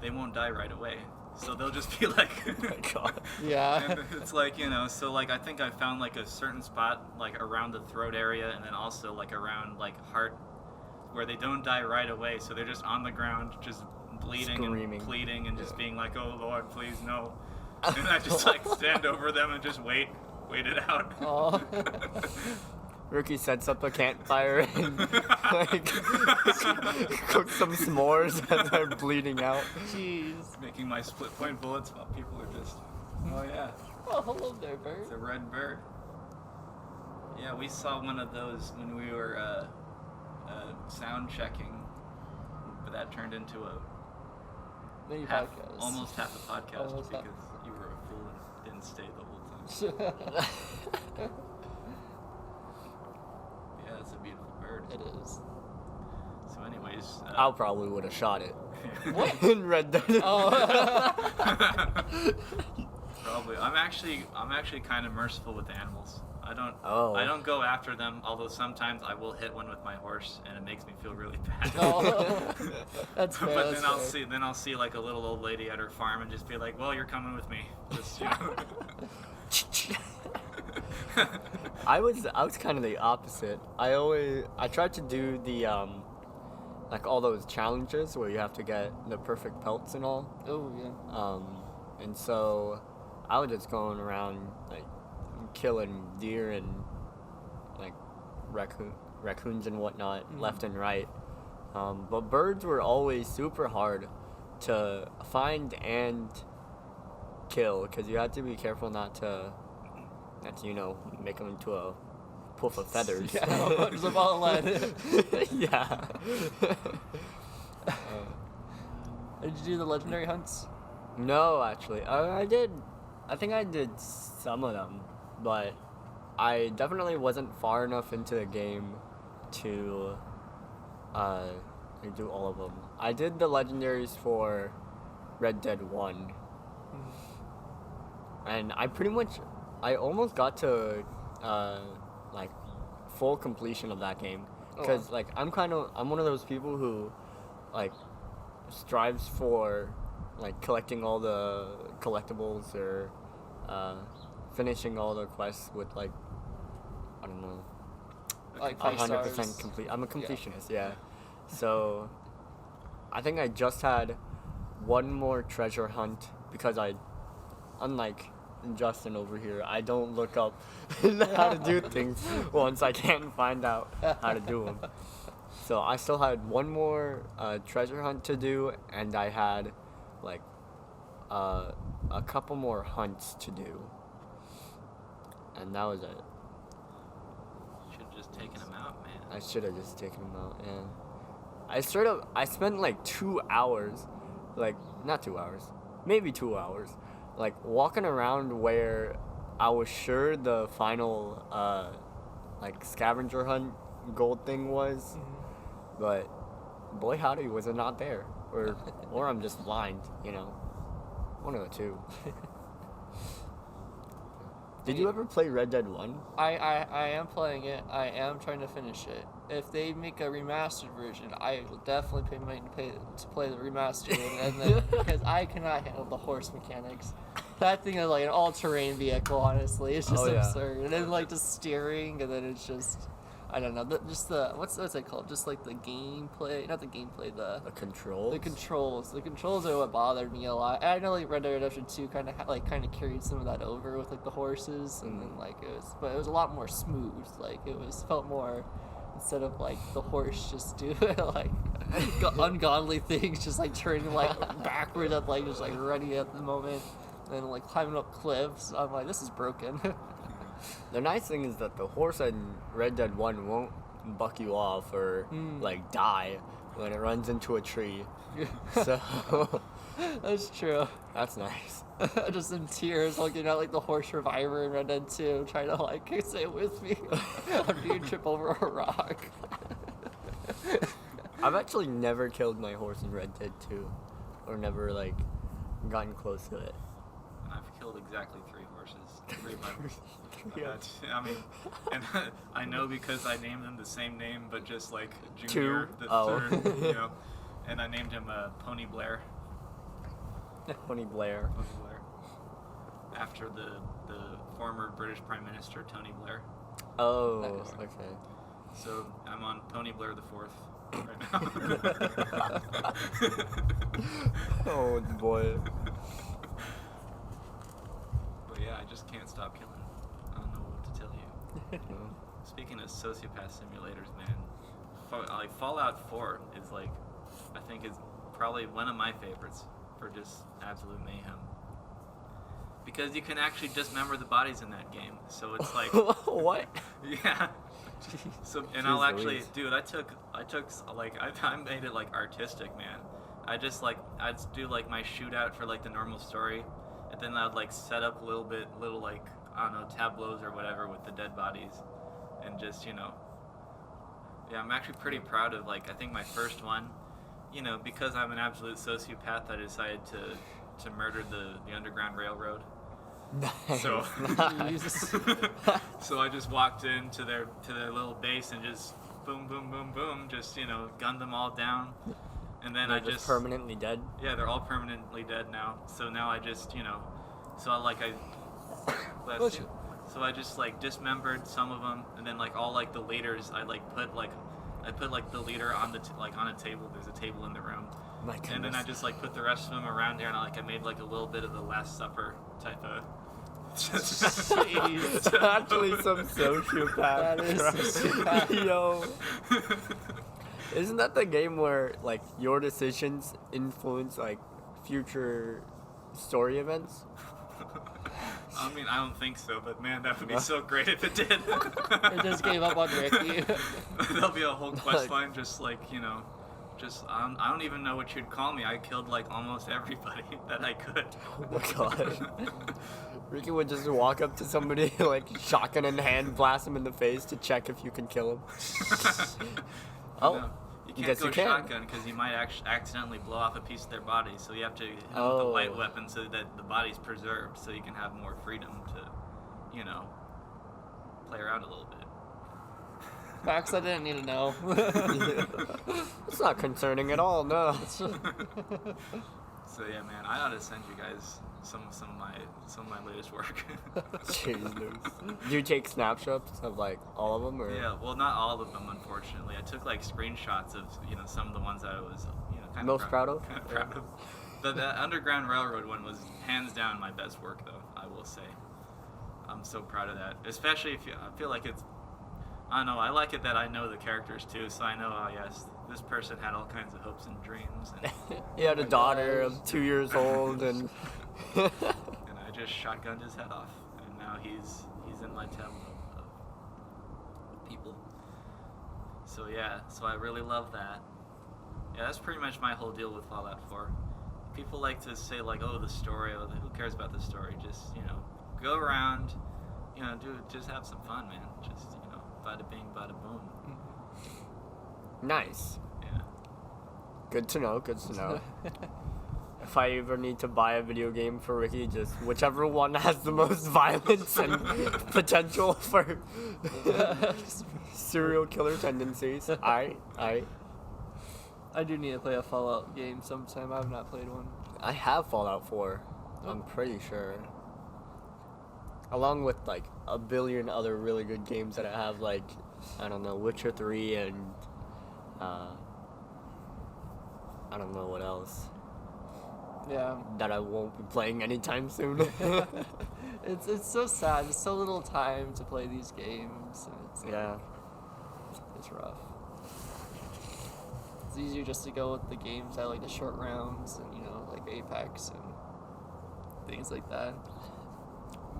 they won't die right away. So they'll just be like, Oh my God. Yeah. and it's like so like I think I found like a certain spot like around the throat area and then also like around like heart where they don't die right away. So they're just on the ground, just bleeding Screaming. and pleading and just Yeah. being like, "Oh Lord, please no." And I just like stand over them and just wait it out. Oh. Ricky sets up a campfire and like cooks some s'mores as they're bleeding out. Jeez. Making my split point bullets while people are just, oh yeah, Oh, hello there, bird. it's a red bird. Yeah, we saw one of those when we were sound checking, but that turned into a Many half, podcasts. almost half a podcast Almost half. because you were a fool and didn't stay the whole time. Yeah, it's a beautiful bird. It is. So anyways, I probably would have shot it. What? In Red Dead. Oh. probably. I'm actually kind of merciful with animals. I Oh. don't go after them, although sometimes I will hit one with my horse and it makes me feel really bad. Oh. That's fair. But that's then I'll see like a little old lady at her farm and just be like, "Well, you're coming with me." Just, I was kind of the opposite. I tried to do the like all those challenges where you have to get the perfect pelts and all. Oh, yeah. And so I was just going around like killing deer and like raccoons and whatnot left and right. But birds were always super hard to find and kill because you had to be careful not to make them into a puff of feathers. Yeah, there's a ball of lead. Yeah. Did you do the legendary hunts? No, actually, I did. I think I did some of them, but I definitely wasn't far enough into the game to do all of them. I did the legendaries for Red Dead 1, and I almost got to like full completion of that game because like I'm one of those people who like strives for like collecting all the collectibles or finishing all the quests with like I don't know Like 5 100% stars. complete. I'm a completionist, yeah. So I think I just had one more treasure hunt because unlike Justin over here, I don't look up how to do things once I can't find out how to do them. So I still had one more treasure hunt to do, and I had like a couple more hunts to do, and that was it. Should have just taken him out, man. I should have just taken them out, yeah. I spent like 2 hours, like, not 2 hours, maybe 2 hours, like, walking around where I was sure the final, like, scavenger hunt gold thing was, but boy howdy, was it not there. Or I'm just blind, one of the two. Did you ever play Red Dead 1? I am playing it. I am trying to finish it. If they make a remastered version, I will definitely pay money to play the remastered one, and then because I cannot handle the horse mechanics. That thing is like an all-terrain vehicle. Honestly, it's just Oh, yeah. absurd. And then like just steering, and then it's just I don't know, just the what's it called? Just like the gameplay, not the gameplay, The controls. the controls. The controls are what bothered me a lot. And I know like Red Dead Redemption 2 kind of carried some of that over with like the horses, and then like but it was a lot more smooth. Like it felt more, instead of like the horse just doing like ungodly things, just like turning like backward at like just like running at the moment, and like climbing up cliffs. I'm like, this is broken. The nice thing is that the horse in Red Dead 1 won't buck you off or like die when it runs into a tree. So That's true. that's nice. Just in tears, looking at like the horse reviver in Red Dead 2, trying to like stay with me. I'm being trip over a rock. I've actually never killed my horse in Red Dead 2, or never like gotten close to it. I've killed exactly 3 horses. 3 months. Yeah. I mean, and I know because I named them the same name, but just like Junior, the Oh. third, you know, and I named him Pony Blair. Tony Blair. Tony Blair. After the former British Prime Minister Tony Blair. Oh, Nice. okay. So I'm on Pony Blair the Fourth right now. Oh boy. But yeah, I just can't stop killing. I don't know what to tell you. Speaking of sociopath simulators, man, like Fallout 4 is like, I think is probably one of my favorites for just absolute mayhem. Because you can actually dismember the bodies in that game, so it's like, What? yeah. So and Jeez I'll actually, Louise. dude, I took like I made it like artistic, man. I just like I'd do like my shootout for like the normal story, and then I'd like set up little like I don't know tableaus or whatever with the dead bodies, and just yeah, I'm actually pretty proud of like I think my first one, because I'm an absolute sociopath, I decided to murder the Underground Railroad. Nice. So, Jesus. so I just walked into their little base and just boom, boom, boom, boom, just gunned them all down, and then They're I just permanently dead. yeah, they're all permanently dead now. So now I just so Bless you. so I just like dismembered some of them, and then like all like the leaders, I put the leader on on a table. There's a table in the room. My And then I goodness. just like put the rest of them around there, and I made like a little bit of the Last Supper type of. Jeez. It's actually some sociopath. That is crap. sociopath. Yo. Isn't that the game where like your decisions influence like future story events? I mean, I don't think so, but man, that would be so great if it did. It just gave up on Ricky. There'll be a whole quest line just like, I don't even know what you'd call me. I killed like almost everybody that I could. Oh my god. Ricky would just walk up to somebody, like shotgun in hand, blast him in the face to check if you can kill him. Oh, No, you can't guess go you can. shotgun because you might accidentally blow off a piece of their body. So you have to hit them with Oh. a light weapon so that the body's preserved, so you can have more freedom to, play around a little bit. Facts I didn't need to know. It's not concerning at all, no. So yeah, man, I ought to send you guys some of my latest work. Jesus. Do you take snapshots of like all of them, or? Yeah, well, not all of them, unfortunately. I took like screenshots of some of the ones that I was kind Most proud of? Kind of proud of. But the Underground Railroad one was hands down my best work, though. I will say, I'm so proud of that. Especially I feel like it's. I don't know. I like it that I know the characters too, so I know. Oh yes, this person had all kinds of hopes and dreams, and, He had a daughter of 2 years old, and and I just shotgunned his head off, and now he's in my tableau of people. So yeah, so I really love that. Yeah, that's pretty much my whole deal with Fallout 4. People like to say like, oh, the story. Oh, who cares about the story? Just go around, just have some fun, man. Just bada bing, bada boom. nice. Yeah. Good to know. Good to know. If I ever need to buy a video game for Ricky, just whichever one has the most violence and potential for serial killer tendencies. I I do need to play a Fallout game sometime. I have not played one. have Fallout 4. I'm pretty sure. Along with like a billion other really good games that I have like I don't know, Witcher 3 and I don't know what else Yeah. that I won't be playing anytime soon. It's so sad. There's so little time to play these games. And it's like, Yeah. it's rough. It's easier just to go with the games that like the short rounds and like Apex and things like that.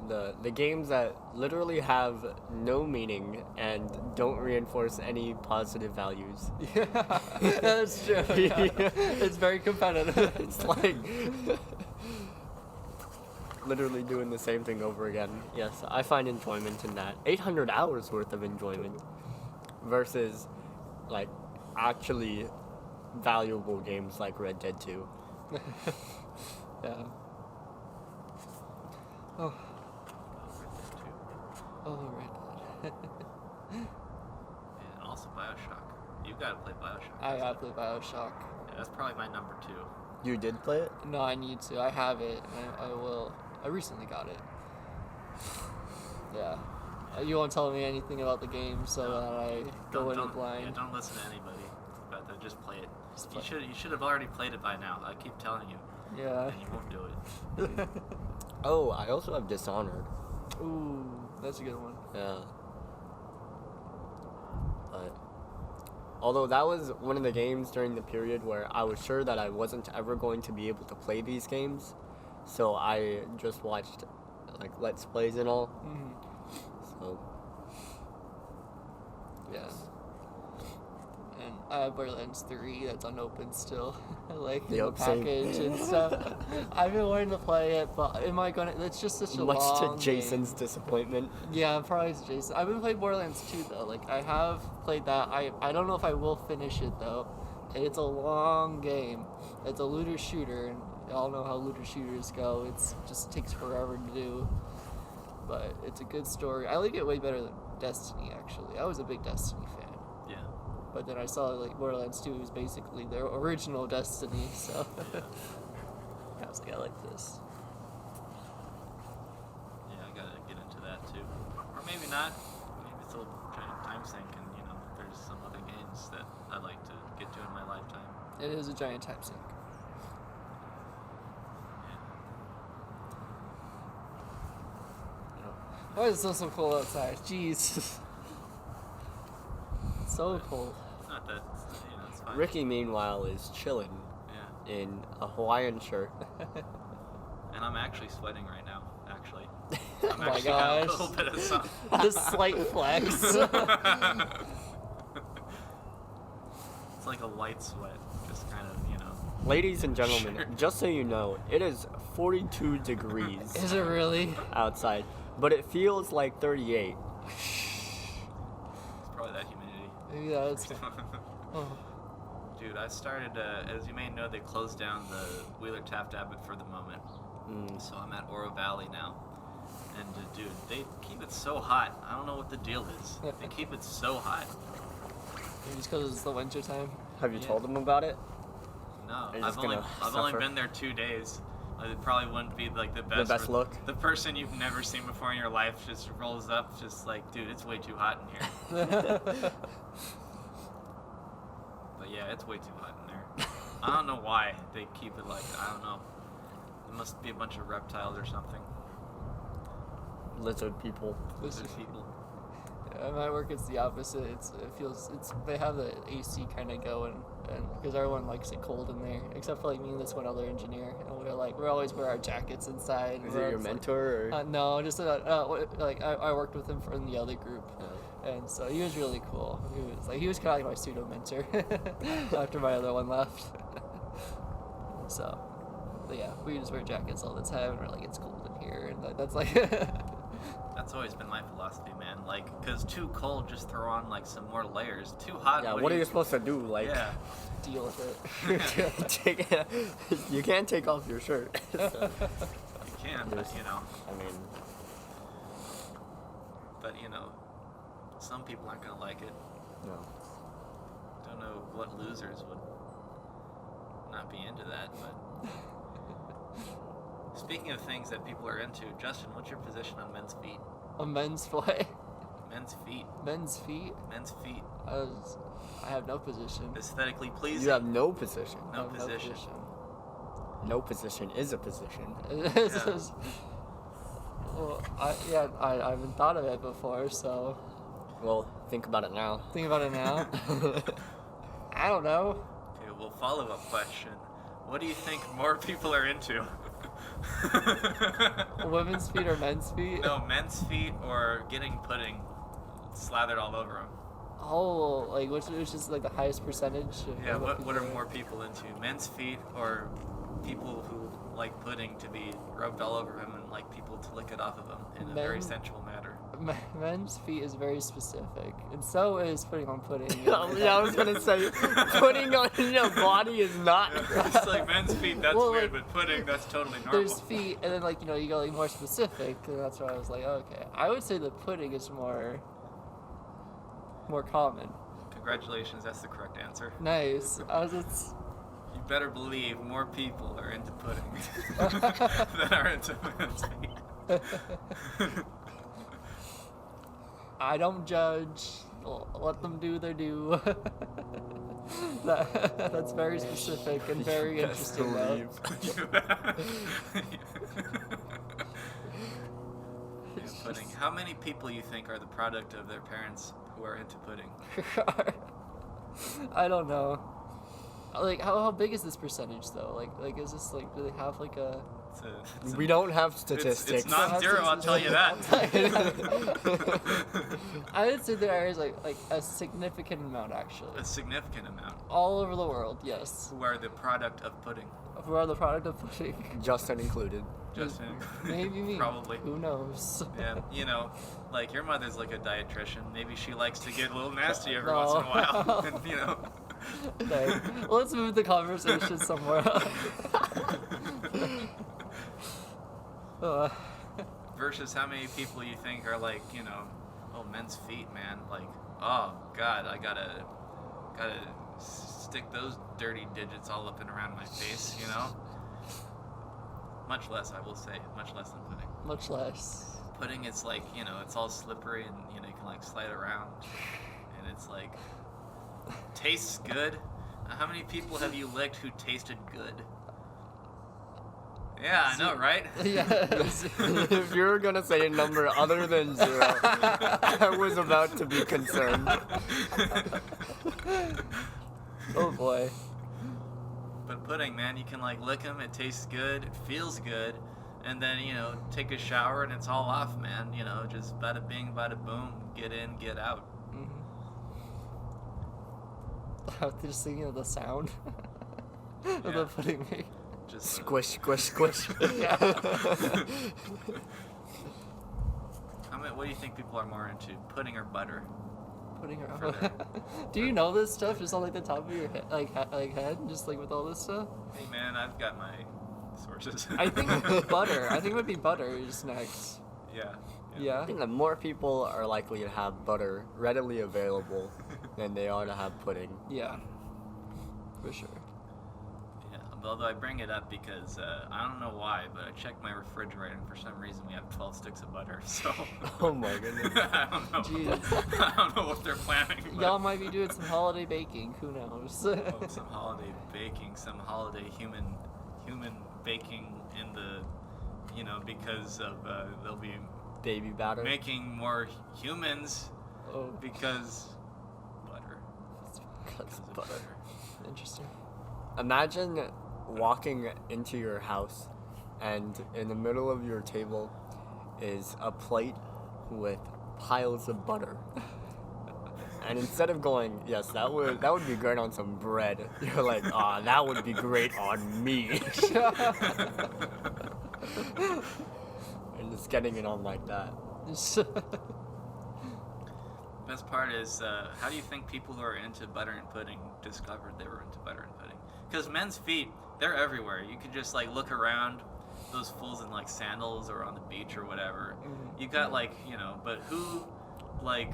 The games that literally have no meaning and don't reinforce any positive values. Yeah, that's true. Yeah. It's very competitive. It's like literally doing the same thing over again. Yes, I find enjoyment in that. 800 hours worth of enjoyment versus like actually valuable games like Red Dead 2. Yeah. Oh, Red Dead. And also Bioshock. You've got to play Bioshock. I gotta play Bioshock. Yeah, that's probably my number 2. You did play it? No, I need to. I have it. And I will. I recently got it. Yeah. You won't tell me anything about the game, so that I go in blind. Yeah, don't listen to anybody. But just play it. Just play You should have already played it by now. I keep telling you, Yeah. and you won't do it. Oh, I also have Dishonored. Ooh, that's a good one. Yeah. But although that was one of the games during the period where I was sure that I wasn't ever going to be able to play these games, so I just watched like Let's Plays and all. Mm-hmm. So Yeah. And I have Borderlands 3 that's unopened still. Like in the Yep, same. package and stuff. I've been wanting to play it, but am I gonna? It's just such a much long to Jason's game. disappointment. Yeah, probably it's Jason. I've been playing Borderlands 2 though. Like I have played that. I don't know if I will finish it though. It's a long game. It's a looter shooter, and y'all know how looter shooters go. It's just takes forever to do. But it's a good story. I like it way better than Destiny actually. I was a big Destiny fan. Yeah. But then I saw like Borderlands 2 is basically their original Destiny, so I was like, I like this. Yeah, I gotta get into that too. Or maybe not. Maybe it's a giant time sink, and there's some other games that I'd like to get to in my lifetime. It is a giant time sink. Why is it still so cold outside? Jeez. So cold. It's not that. It's fine. Ricky, meanwhile, is chilling Yeah. in a Hawaiian shirt. And I'm actually sweating right now. Actually. Oh I'm my actually got a gosh. little bit of sun. This slight flex. It's like a light sweat, just kind of, Ladies and gentlemen, just so you know, it is 42 degrees Is it really? outside, but it feels like 38. It's probably that humidity. Maybe that's. Oh. Dude, I started, as you may know, they closed down the Wheeler Taft Abbott for the moment. So I'm at Oro Valley now. And dude, they keep it so hot. I don't know what the deal is. They keep it so hot. Maybe it's because it's the winter time. Have you Yeah. told them about it? No, You're just I've only gonna been there 2 days. It probably wouldn't be like the best. best look? The person you've never seen before in your life just rolls up, just like, dude, it's way too hot in here. But yeah, it's way too hot in there. I don't know why they keep it like. I don't know. It must be a bunch of reptiles or something. Lizard people. This There's is- people. At my work, it's the opposite. They have the AC kind of going, and because everyone likes it cold in there, except for like me and this one other engineer, and we always wear our jackets inside. Is We're it your always, like- mentor or? No, just like I worked with him in the other group, and so he was really cool. He was kind of like my pseudo mentor after my other one left. So, but yeah, we just wear jackets all the time, and we're like, it's cold in here, and that's like. That's always been my philosophy, man. Like, cause too cold, just throw on like some more layers. Too hot. Yeah, what are you supposed to do? Like, Yeah. Deal with it. you can't take off your shirt. So, You can, but Yes. I mean, some people aren't gonna like it. no. Don't know what losers would not be into that, but. Speaking of things that people are into, Justin, what's your position on men's feet? A men's play. Men's feet. Men's feet. Men's feet. I have no position. Aesthetically pleasing. You have no position. No I have position. No position is a position. It's Yeah. just- well, I haven't thought of it before, so Well, think about it now. think about it now. I don't know. Okay, well, follow-up question. What do you think more people are into? Women's feet or men's feet? No, men's feet or getting pudding slathered all over them. Oh, like which is like the highest percentage? Of Yeah, what people are more people into? Men's feet or people who like pudding to be rubbed all over them and like people to lick it off of them in a very Men- sensual manner? Men's feet is very specific, and so is putting on pudding. Yeah, I was gonna say, putting on your body is not. It's like men's feet, that's Well, weird, like, but pudding, that's totally normal. There's feet, and then like you go like more specific, and that's why I was like, okay. I would say the pudding is more common. Congratulations, that's the correct answer. Nice. I was just. You better believe more people are into pudding than are into men's feet. I don't judge. Let them do their do. That's very specific and very Best interesting. Though. Yeah, pudding. How many people you think are the product of their parents who are into pudding? I don't know. Like, how big is this percentage though? Like, is this like, do they have like a? We don't have statistics. It's non-zero, I'll tell you that. I would say there is like a significant amount actually. A significant amount. All over the world, yes. Who are the product of pudding? Who are the product of pudding? Justin included. Justin. Maybe me. Probably. Who knows? Yeah, you know, like your mother's like a dietitian. Maybe she likes to get a little nasty every No. once in a while. And, you know. Okay. Let's move the conversation somewhere else. Versus how many people you think are like, you know, oh, men's feet, man. Like, oh God, I gotta stick those dirty digits all up and around my face, you know. Much less, I will say, much less than pudding. Much less. Pudding, it's like, you know, it's all slippery and, you know, you can like slide around. And it's like, tastes good. How many people have you licked who tasted good? Yeah, I know, right? Yes. If you were gonna say a number other than 0, I was about to be concerned. Oh boy. But pudding, man, you can like lick them, it tastes good, it feels good, and then, you know, take a shower and it's all off, man. You know, just bada bing, bada boom, get in, get out. I was just thinking of the sound of Yeah. the pudding make. Just Squish, squish, squish. what do you think people are more into, pudding or butter? Pudding For around. their- Do you know this stuff just on like the top of your head, like head, just like with all this stuff? Hey, man, I've got my sources. I think butter. I think it would be butter is next. Yeah. I Yeah. think that more people are likely to have butter readily available than they are to have pudding. Yeah. For sure. Yeah, although I bring it up because I don't know why, but I checked my refrigerator and for some reason we have 12 sticks of butter. So Oh my goodness. I don't know. Jeez. I don't know what they're planning. But Y'all might be doing some holiday baking. Who knows? oh, some holiday baking, some holiday human baking in the, you know, because of they'll be Baby batter. making more humans Oh, because butter. Because Because of butter. butter. interesting. Imagine walking into your house and in the middle of your table is a plate with piles of butter. And instead of going, yes, that would be great on some bread, you're like, ah, that would be great on me. And just getting it on like that. Best part is, how do you think people who are into butter and pudding discovered they were into butter and pudding? Because men's feet, they're everywhere. You could just like look around, those fools in like sandals or on the beach or whatever. You got like, you know, but who like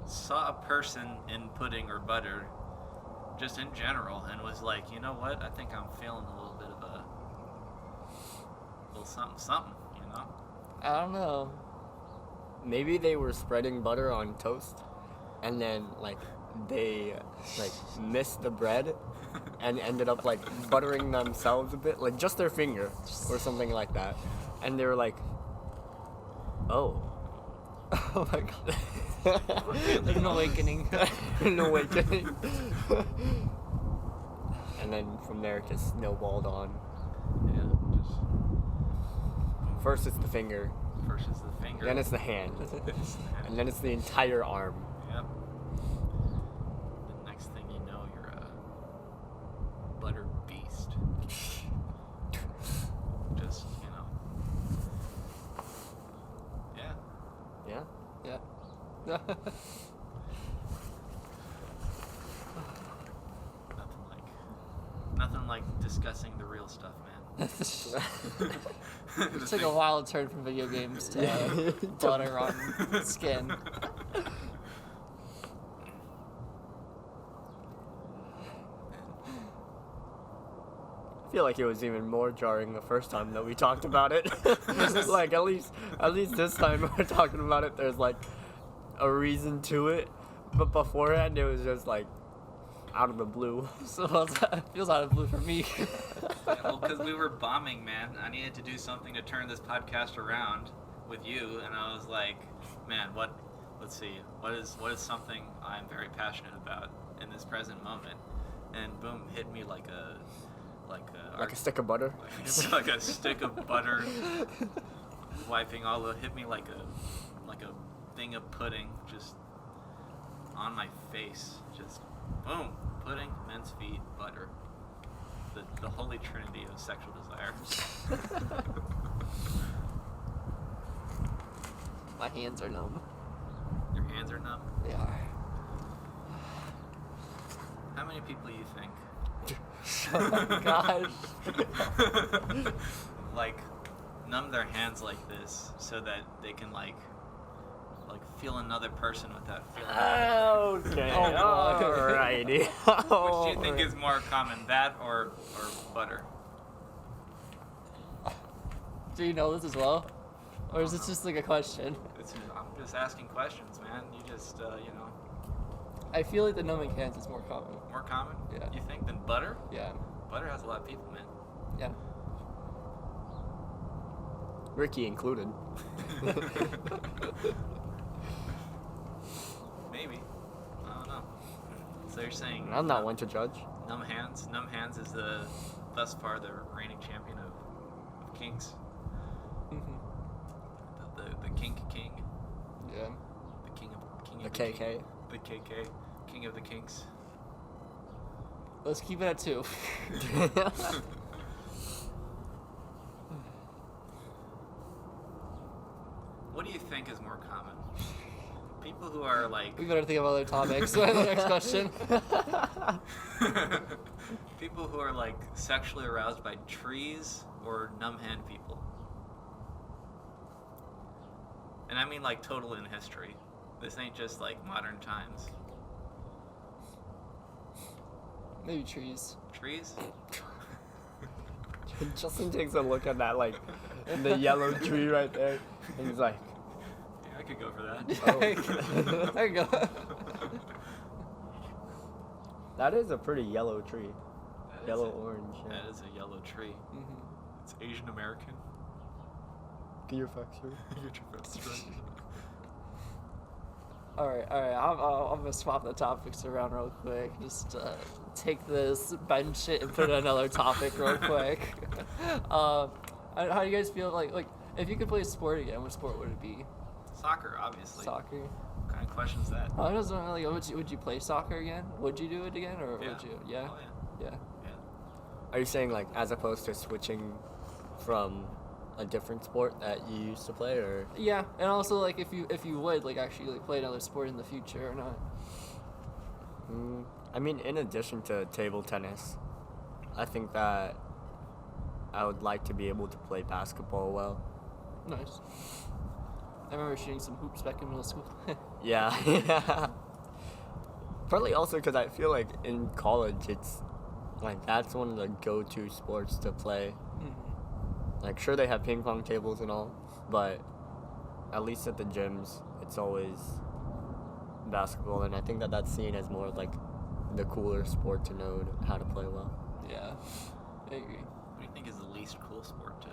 saw a person in pudding or butter just in general and was like, you know what, I think I'm feeling a little bit of a little something, you know? I don't know. maybe they were spreading butter on toast, and then like they like missed the bread, and ended up like buttering themselves a bit, like just their finger or something like that, and they were like, oh. Oh my god. Like an awakening. An awakening. And then from there it just snowballed on. Yeah, just First it's the finger, first is the finger. then it's the hand, and then it's the entire arm. Yep. The next thing you know, you're a butter beast. Just, you know. Yeah. Yeah. Yeah. Nothing like discussing the real stuff, man. It took a wild turn from video games to butter on skin. I feel like it was even more jarring the first time that we talked about it. Like at least this time we're talking about it, there's like a reason to it, but beforehand it was just like out of the blue. So it feels out of the blue for me. Well, because we were bombing, man. I needed to do something to turn this podcast around with you, and I was like, man, let's see, what is something I'm very passionate about in this present moment? And boom, hit me like a stick of butter. It's like a stick of butter wiping all the, hit me like a thing of pudding just on my face. Just boom, pudding, men's feet, butter. The holy trinity of sexual desire. My hands are numb. Your hands are numb. They are. How many people you think Oh my gosh. like numb their hands like this so that they can like feel another person with that feeling? Okay. Oh, boy. Alrighty. Which do you think is more common, that or butter? Do you know this as well? Or is this just like a question? I'm just asking questions, man. You just you know, I feel like the numbing hands is more common. more common. Yeah. You think than butter? Yeah. Butter has a lot of people, man. Yeah. Ricky included. Maybe. I don't know. So you're saying I'm not one to judge. Numb Hands? Numb Hands is thus far the reigning champion of kinks. Mm-hmm. The kink king. Yeah. The king The of KK. The KK. King of the kinks. Let's keep it at 2. What do you think is more common? People who are like We better think of other topics. The next question. people who are like sexually aroused by trees or numb hand people. And I mean like total in history. This ain't just like modern times. Maybe trees. Trees? Justin takes a look at that, like, the yellow tree right there, and he's like, Yeah, I could go for that. oh. There you go. That is a pretty yellow tree. That is Yellow-orange, yeah. That is a yellow tree. Mm-hmm. It's Asian American. Get your facts right. All right. I'm gonna swap the topics around real quick. Just take this, bench it, and put another topic real quick. How do you guys feel like if you could play a sport again, what sport would it be? Soccer, obviously. Soccer. What kind of question is that? I was wondering, like, would you play soccer again? Would you do it again, or Yeah. would you? Yeah. Oh, Yeah. yeah. Are you saying, like, as opposed to switching from a different sport that you used to play, or? Yeah, and also like if you would like actually like play another sport in the future or not. I mean, in addition to table tennis, I think that I would like to be able to play basketball well. Nice. I remember shooting some hoops back in middle school. Yeah, yeah. Partly also because I feel like in college, it's like that's one of the go-to sports to play. Mhm. Like, sure, they have ping pong tables and all, but at least at the gyms, it's always basketball, and I think that that's seen as more like the cooler sport to know how to play well. Yeah, I agree. What do you think is the least cool sport to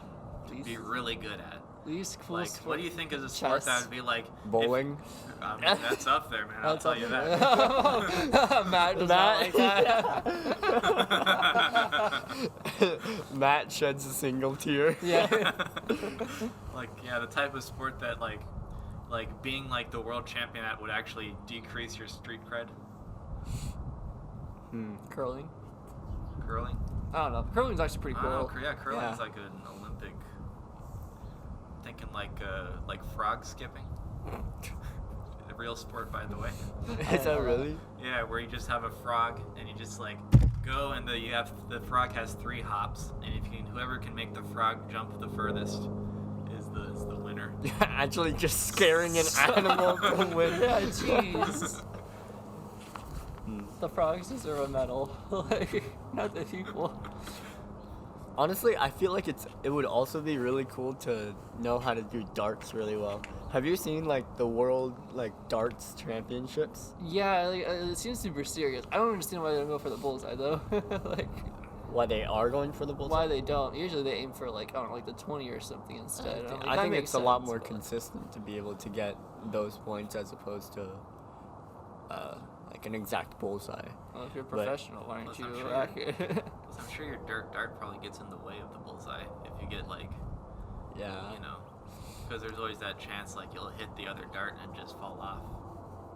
be Least- really good at? Least cool Like, sport. what do you think is a sport Chess. that would be like Bowling. I mean, that's up there, man. I'll That's tell up you there. that. Matt does not like that. Matt sheds a single tear. Yeah. Like, yeah, the type of sport that like being like the world champion at would actually decrease your street cred. Curling. Curling. I don't know. Curling's actually pretty cool. Oh, yeah, curling's Yeah. like an Olympic. Thinking like frog skipping. A real sport, by the way. Is that really? Yeah, where you just have a frog and you just like go and the frog has 3 hops, and whoever can make the frog jump the furthest is the winner. Actually, just scaring an animal to win. Yeah, jeez. The frogs deserve a medal. Like, not the people. Honestly, I feel like it would also be really cool to know how to do darts really well. Have you seen like the world like darts championships? Yeah, like, it seems super serious. I don't understand why they don't go for the bullseye though. Like, Why they are going for the bullseye? why they don't? Usually they aim for like, I don't know, like the 20 or something instead. I'm like, I that think makes it's a lot sense, more but- consistent to be able to get those points as opposed to like an exact bullseye. Well, if you're But- professional, why aren't Plus, you I'm sure- accurate? I'm sure your dart probably gets in the way of the bullseye if you get like, Yeah. you know, because there's always that chance like you'll hit the other dart and just fall off.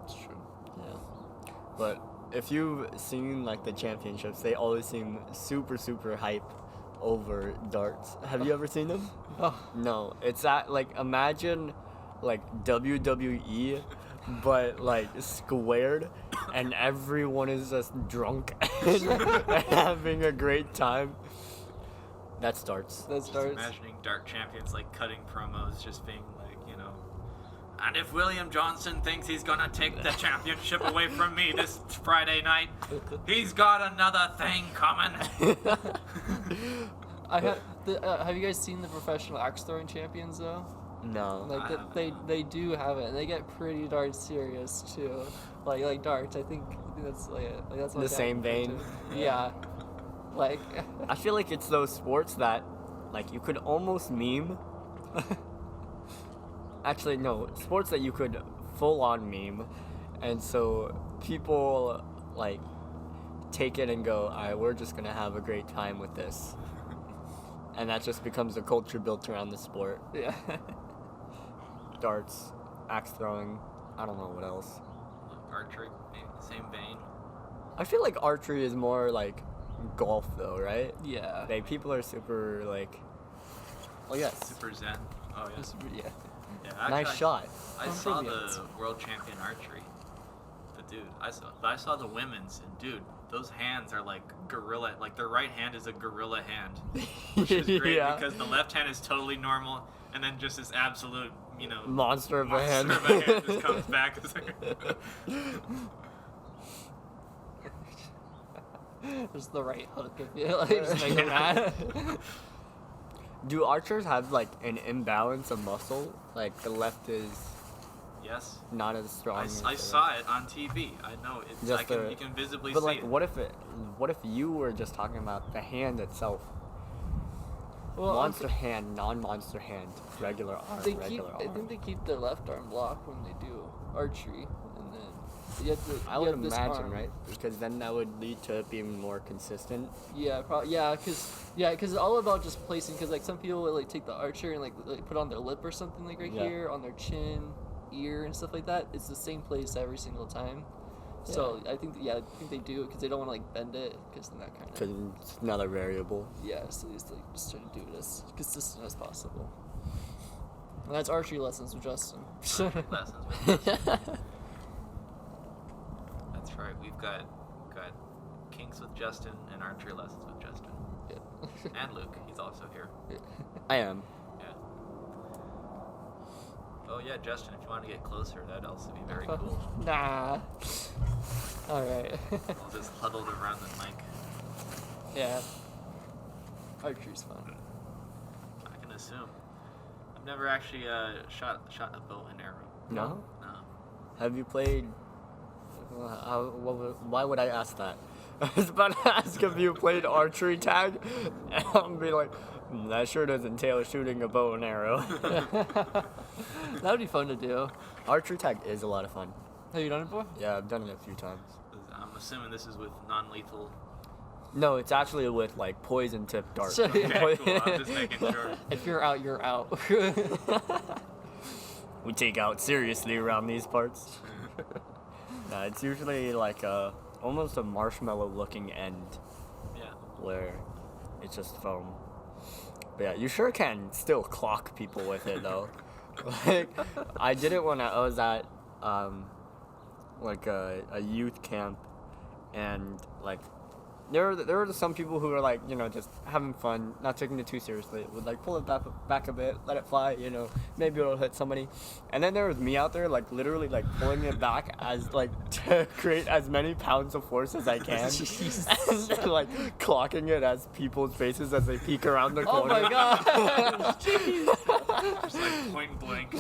It's true. Yeah. But if you've seen like the championships, they always seem super hype over darts. Have you ever seen them? Oh, No. It's that like imagine like WWE but like squared and everyone is just drunk and having a great time. That's darts. that Just starts. imagining dart champions like cutting promos, just being like, you know, and if William Johnson thinks he's gonna take the championship away from me this Friday night, he's got another thing coming. Have you guys seen the professional axe throwing champions though? No. Like I haven't. they do have it, and they get pretty darn serious too. Like darts, I think that's like that's what The Dad same compared vein? to. Yeah, like I feel like it's those sports that like you could almost meme. Actually, no, sports that you could full on meme, and so people like take it and go, "Alright, we're just gonna have a great time with this," and that just becomes a culture built around the sport. yeah. Darts, axe throwing, I don't know what else. Archery, maybe the same vein. I feel like archery is more like golf though, right? Yeah. Like people are super like, oh yes, Super Zen. Oh yeah. Yeah. Yeah. Actually, nice shot. I I'm saw pretty the honest. world champion archery. The dude, I saw the women's, and dude, those hands are like gorilla. Like their right hand is a gorilla hand, which is great Yeah. because the left hand is totally normal, and then just this absolute, you know, Monster of a hand. monster of a hand just comes back. Just the right hook if you like just make them mad. Do archers have like an imbalance of muscle? Like the left is Yes, not as strong. I as the saw right? it on TV. I know it's. Just you can visibly But see like, it. what if you were just talking about the hand itself? Well, Monster hand, non-monster hand, regular arm, they keep. regular I arm. think they keep their left arm locked when they do archery, and then you have to. I you would have this imagine, arm. right? Because then that would lead to it being more consistent. Yeah, probably. Yeah, cause it's all about just placing. Cause like some people will like take the archer and like put on their lip or something like right Yeah. here on their chin, ear and stuff like that. It's the same place every single time. So I think they do it because they don't want to like bend it because then that kind Because of it's another variable. so they just try to do it as consistent as possible. And that's archery lessons with Justin. Lessons with Justin. That's right. We've got kinks with Justin and archery lessons with Justin Yeah. and Luke. He's also here. I am. Yeah. Oh yeah, Justin. If you want to get closer, that'd also be very cool. Nah. All right. All just huddled around the mic. Yeah. Archery's fun. I can assume. never actually shot a bow and arrow. No. No. Have you played? Why would I ask that? I was about to ask if you played archery tag, and I'll be like, that sure does entail shooting a bow and arrow. That would be fun to do. Archery tag is a lot of fun. Have you done it before? Yeah, I've done it a few times. I'm assuming this is with non-lethal. No, it's actually with like poison tipped darts. Sure. Okay, cool. I'm just making sure. If you're out, you're out. We take out seriously around these parts. Nah, it's usually like almost a marshmallow looking end Yeah. where it's just foam. But yeah, you sure can still clock people with it though. Like, I did it when I was at like a youth camp, and like there were some people who were like, you know, just having fun, not taking it too seriously. Would like pull it back a bit, let it fly, you know, maybe it'll hit somebody. And then there was me out there like literally like pulling it back as like to create as many pounds of force as I can, and then, like clocking it as people's faces as they peek around the Oh corner. my god! Just like point blank.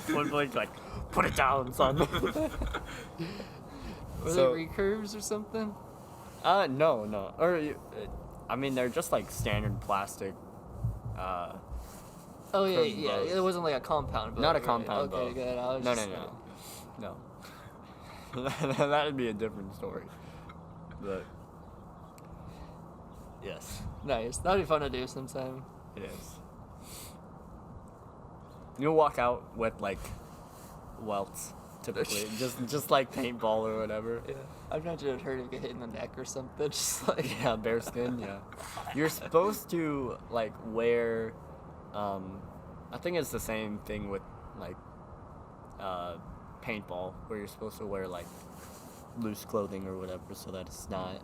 Point blank, like, put it down, son. Were So- they recurves or something? No. Or, I mean, they're just like standard plastic. Oh yeah, Curve yeah. bows. It wasn't like a compound bow. Not a right? compound Okay, bow. good. I was No, just, no. That'd be a different story. But yes, Nice. That'd be fun to do sometime. it is. You'll walk out with like welts, typically, just like paintball or whatever. Yeah. I'd imagine it'd hurt if you get hit in the neck or something. Just like Yeah, bear skin. Yeah, you're supposed to like wear. I think it's the same thing with like paintball, where you're supposed to wear like loose clothing or whatever, so that it's not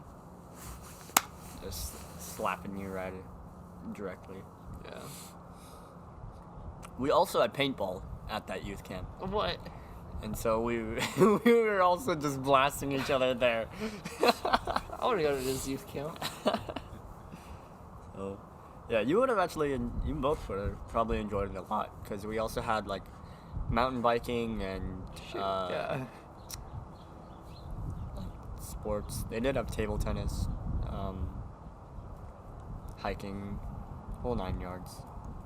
just slapping you right directly. Yeah. We also had paintball at that youth camp, What? and so we we were also just blasting each other there. I want to go to this youth camp. So, yeah, you would have actually, you both would have probably enjoyed it a lot, because we also had like mountain biking and Shoot, yeah. sports. They did have table tennis, hiking, whole 9 yards,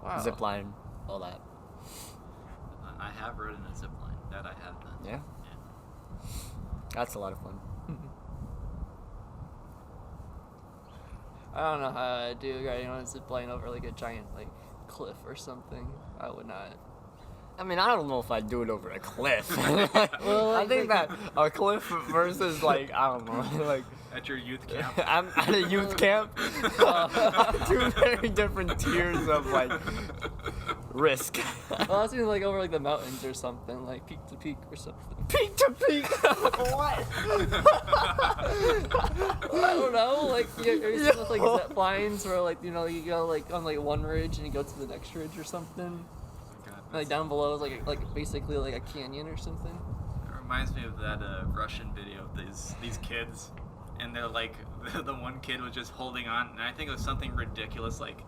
Wow. zip line, all that. I have ridden a zip line. That I have done. Yeah, that's a lot of fun. I don't know how I'd do riding on a zip line over like a giant like cliff or something. I would not. I mean, I don't know if I'd do it over a cliff. Well, I like- think that a cliff versus like, I don't know, like At your youth camp. I'm at a youth camp. Two very different tiers of like risk. Well, I was thinking like over like the mountains or something, like peak to peak or something. Peak to peak. What? I don't know, like you're Yeah. with like zip lines where like, you know, you go like on like one ridge and you go to the next ridge or something. God, Like down below is like basically like a canyon or something. It reminds me of that Russian video of these kids, and they're like the one kid was just holding on, and I think it was something ridiculous like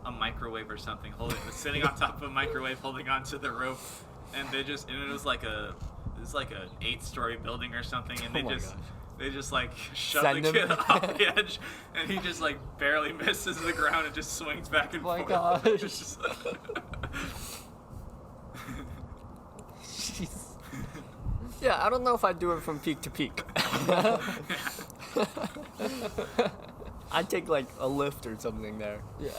a microwave or something, sitting on top of a microwave, holding on to the rope, and it was like an 8-story building or something, and Oh my gosh. they just like shove Send the him. kid off the edge, and he just like barely misses the ground and just swings back and Oh my forth. gosh. It's just- Jeez. Yeah, I don't know if I'd do it from peak to peak. I'd take like a lift or something there. Yeah.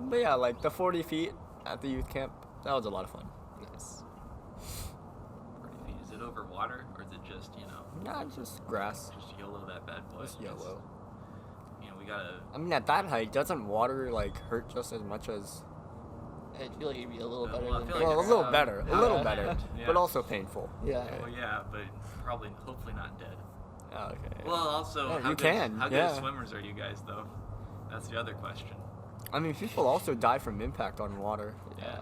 But yeah, like the 40 feet at the youth camp, that was a lot of fun. Nice. Is it over water, or is it just, Nah, it's just grass. just YOLO that bad boy? Just yellow. We gotta. I mean, at that height, doesn't water like hurt just as much as? I feel like it'd be a little better Well, I than feel like Well, a it's, little better, a little yeah. better, Yeah. but also painful. Yeah. Well, yeah, but probably, hopefully not dead. Oh, okay. Well, also, Yeah, how you good, can, how good yeah. swimmers are you guys, though? That's the other question. I mean, people also die from impact on water. Yeah.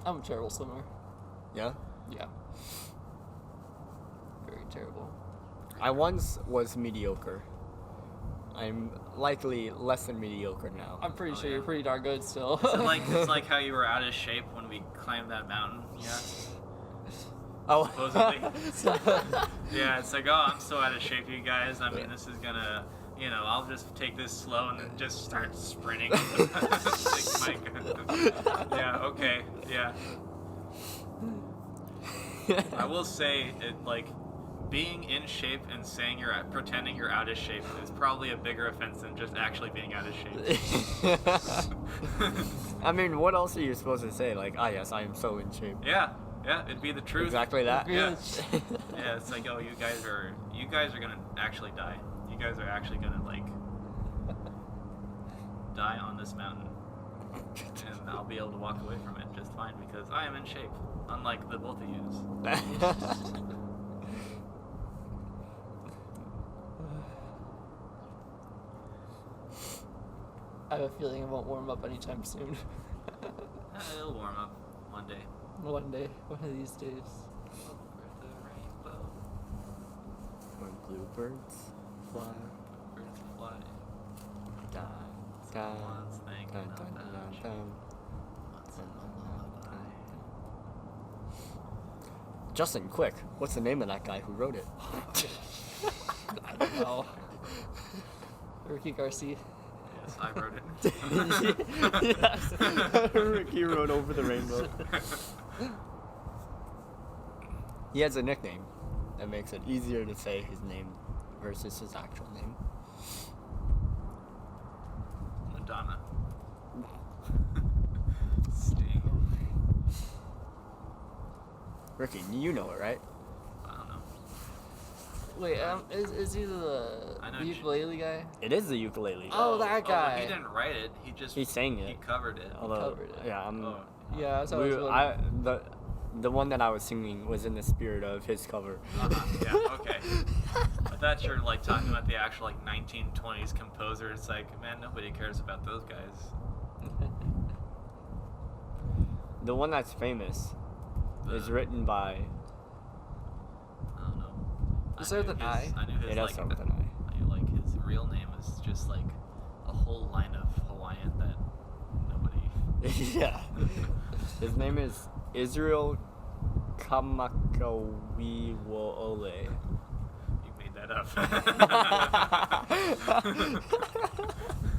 I'm a terrible swimmer. Yeah. Yeah. Very terrible. I once was mediocre. I'm likely less than mediocre now. I'm pretty Oh, sure yeah. you're pretty darn good still. It's like how you were out of shape when we climbed that mountain. Yeah. Oh. Supposedly. Yeah, it's like, oh, I'm so out of shape, you guys. I mean, this is gonna, I'll just take this slow and then just start sprinting. It's like, my God. Yeah, okay, yeah. I will say, being in shape and saying pretending you're out of shape is probably a bigger offense than just actually being out of shape. I mean, what else are you supposed to say? Like, yes, I am so in shape. Yeah, it'd be the truth. Exactly that. Yeah. Yeah, it's like, oh, you guys are gonna actually die. You guys are actually gonna die on this mountain, and I'll be able to walk away from it just fine because I am in shape, unlike the both of yous. I have a feeling it won't warm up anytime soon. It'll warm up one day. One day, one of these days. Over the rainbow, When bluebirds fly, birds fly. dun, dun, Someone's thinking dun, dun, about dun, you. dun. What's in the lullaby? Justin, quick, what's the name of that guy who wrote it? I don't know. Ricky Garcia. Yes, I wrote it. Yes. Ricky wrote Over the Rainbow. He has a nickname that makes it easier to say his name versus his actual name. Madonna. Sting. Ricky, you know it, right? I don't know. Wait, is he the I know ukulele guy? It is the ukulele. Oh, that guy. He didn't write it. He just He sang He it. covered it. Although, covered it. yeah, Oh. Yeah, that's what I was wondering. the one that I was singing was in the spirit of his cover. Yeah, okay. I thought you were talking about the actual 1920s composer. It's like, man, nobody cares about those guys. The one that's famous is The- written by. I don't know. Is there an I? I knew his It does start with an I. I knew his real name was just a whole line of Hawaiian that nobody. Yeah. His name is Israel Kamakawiwo'ole. You made that up.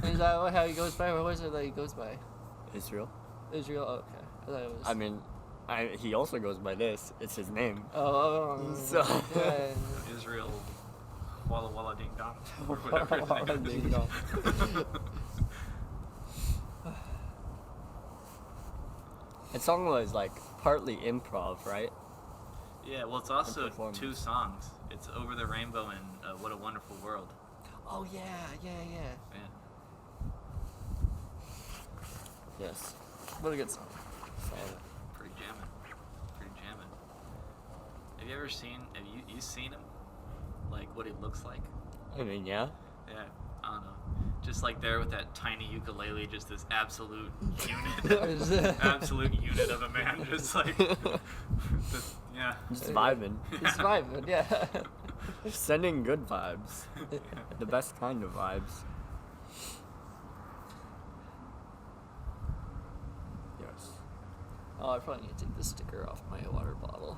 Is that how he goes by? What was it that he goes by? Israel? Israel? Oh, okay. I thought it was. I mean, he also goes by this. It's his name. Oh. So- Yeah. Israel, Walla Walla Ding Dong, or whatever his name is. Ding dong. That song was partly improv, right? Yeah, well, it's also performance. 2 songs. It's Over the Rainbow and What a Wonderful World. Oh yeah. Yeah. Yes. What a good song. Pretty jamming. Have you ever seen? Have you seen him? What he looks like? I mean, yeah. Yeah, I don't know. Just there with that tiny ukulele, just this absolute unit, absolute unit of a man. Just yeah. Just vibing. He's vibing, yeah. Sending good vibes. The best kind of vibes. Yes. Oh, I probably need to take the sticker off my water bottle.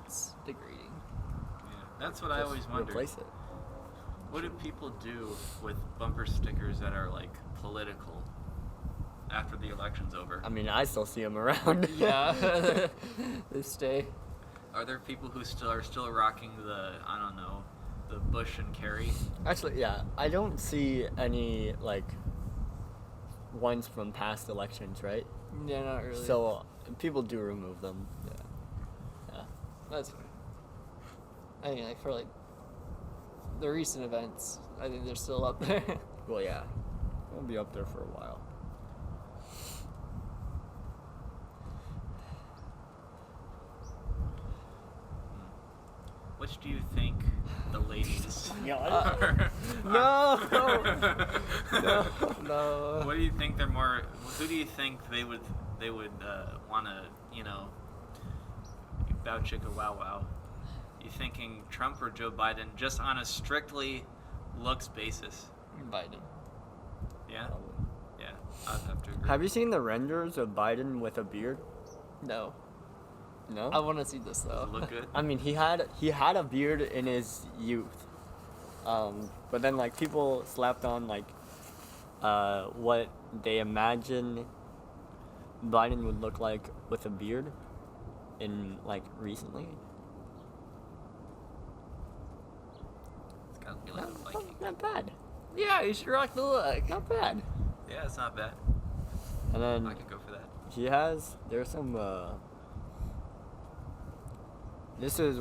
It's degrading. Yeah, that's what I always wondered. Replace it. What do people do with bumper stickers that are political after the election's over? I mean, I still see them around. Yeah. They stay. Are there people who are still rocking the the Bush and Kerry? Actually, yeah, I don't see any ones from past elections, right? Yeah, not really. So people do remove them. yeah, Yeah. that's fine. I mean, for the recent events, I think they're still up there. Well, yeah, we'll be up there for a while. Which do you think the ladies? Yeah. No. No. What do you think they're more? Who do you think they would want to bow chicka wow wow? You thinking Trump or Joe Biden? Just on a strictly looks basis. Biden. Yeah, yeah, I'd have to agree. Have you seen the renders of Biden with a beard? No. No. I want to see this Does though. it look good? I mean, he had a beard in his youth, but then like people slapped on like what they imagine Biden would look like with a beard in like recently. It's gotta be like a Viking. Not bad. Yeah, you should rock the look. Not bad. Yeah, it's not bad. And then I could go for that. there's some this is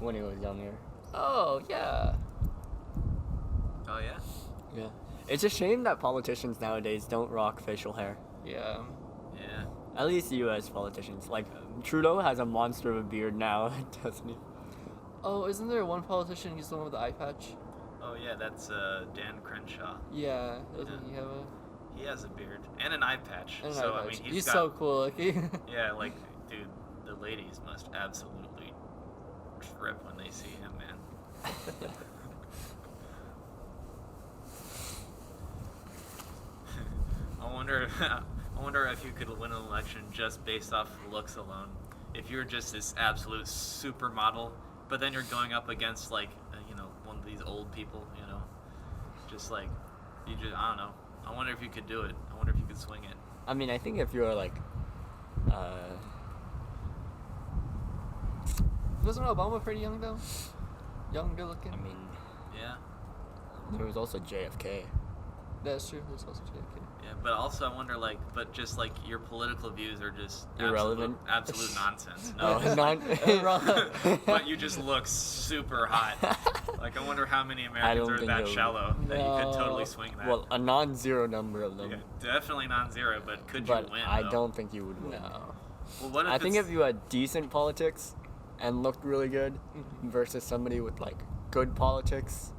when he was younger. Oh yeah. Oh yeah. Yeah. It's a shame that politicians nowadays don't rock facial hair. Yeah. Yeah. At least U.S. politicians. Like, Trudeau has a monster of a beard now, doesn't he? Oh, isn't there one politician who's the one with the eye patch? Oh yeah, that's Dan Crenshaw. Yeah. Doesn't Yeah. he have a He has a beard and an eye patch. an So eye I patch? mean, He's got, so cool looking. Yeah, like, dude, the ladies must absolutely trip when they see him, man. I wonder if you could win an election just based off looks alone. If you're just this absolute supermodel, but then you're going up against like one of these old people, just like I don't know. I wonder if you could do it. I wonder if you could swing it. I mean, I think if you're like, Wasn't Obama pretty young though? Young, good looking. I mean, Yeah. there was also JFK. That's true. There's also JFK. Yeah, but also I wonder, but just like your political views are just Irrelevant? absolute nonsense. Oh, No, non. but you just look super hot. Like I wonder how many Americans don't are think that you'll- shallow that you could totally No. swing that. Well, a non-zero number of them. yeah, definitely non-zero, but could But you win? I though? don't think you would win. No. Well, what if I think it's- if you had decent politics and looked really good versus somebody with like good politics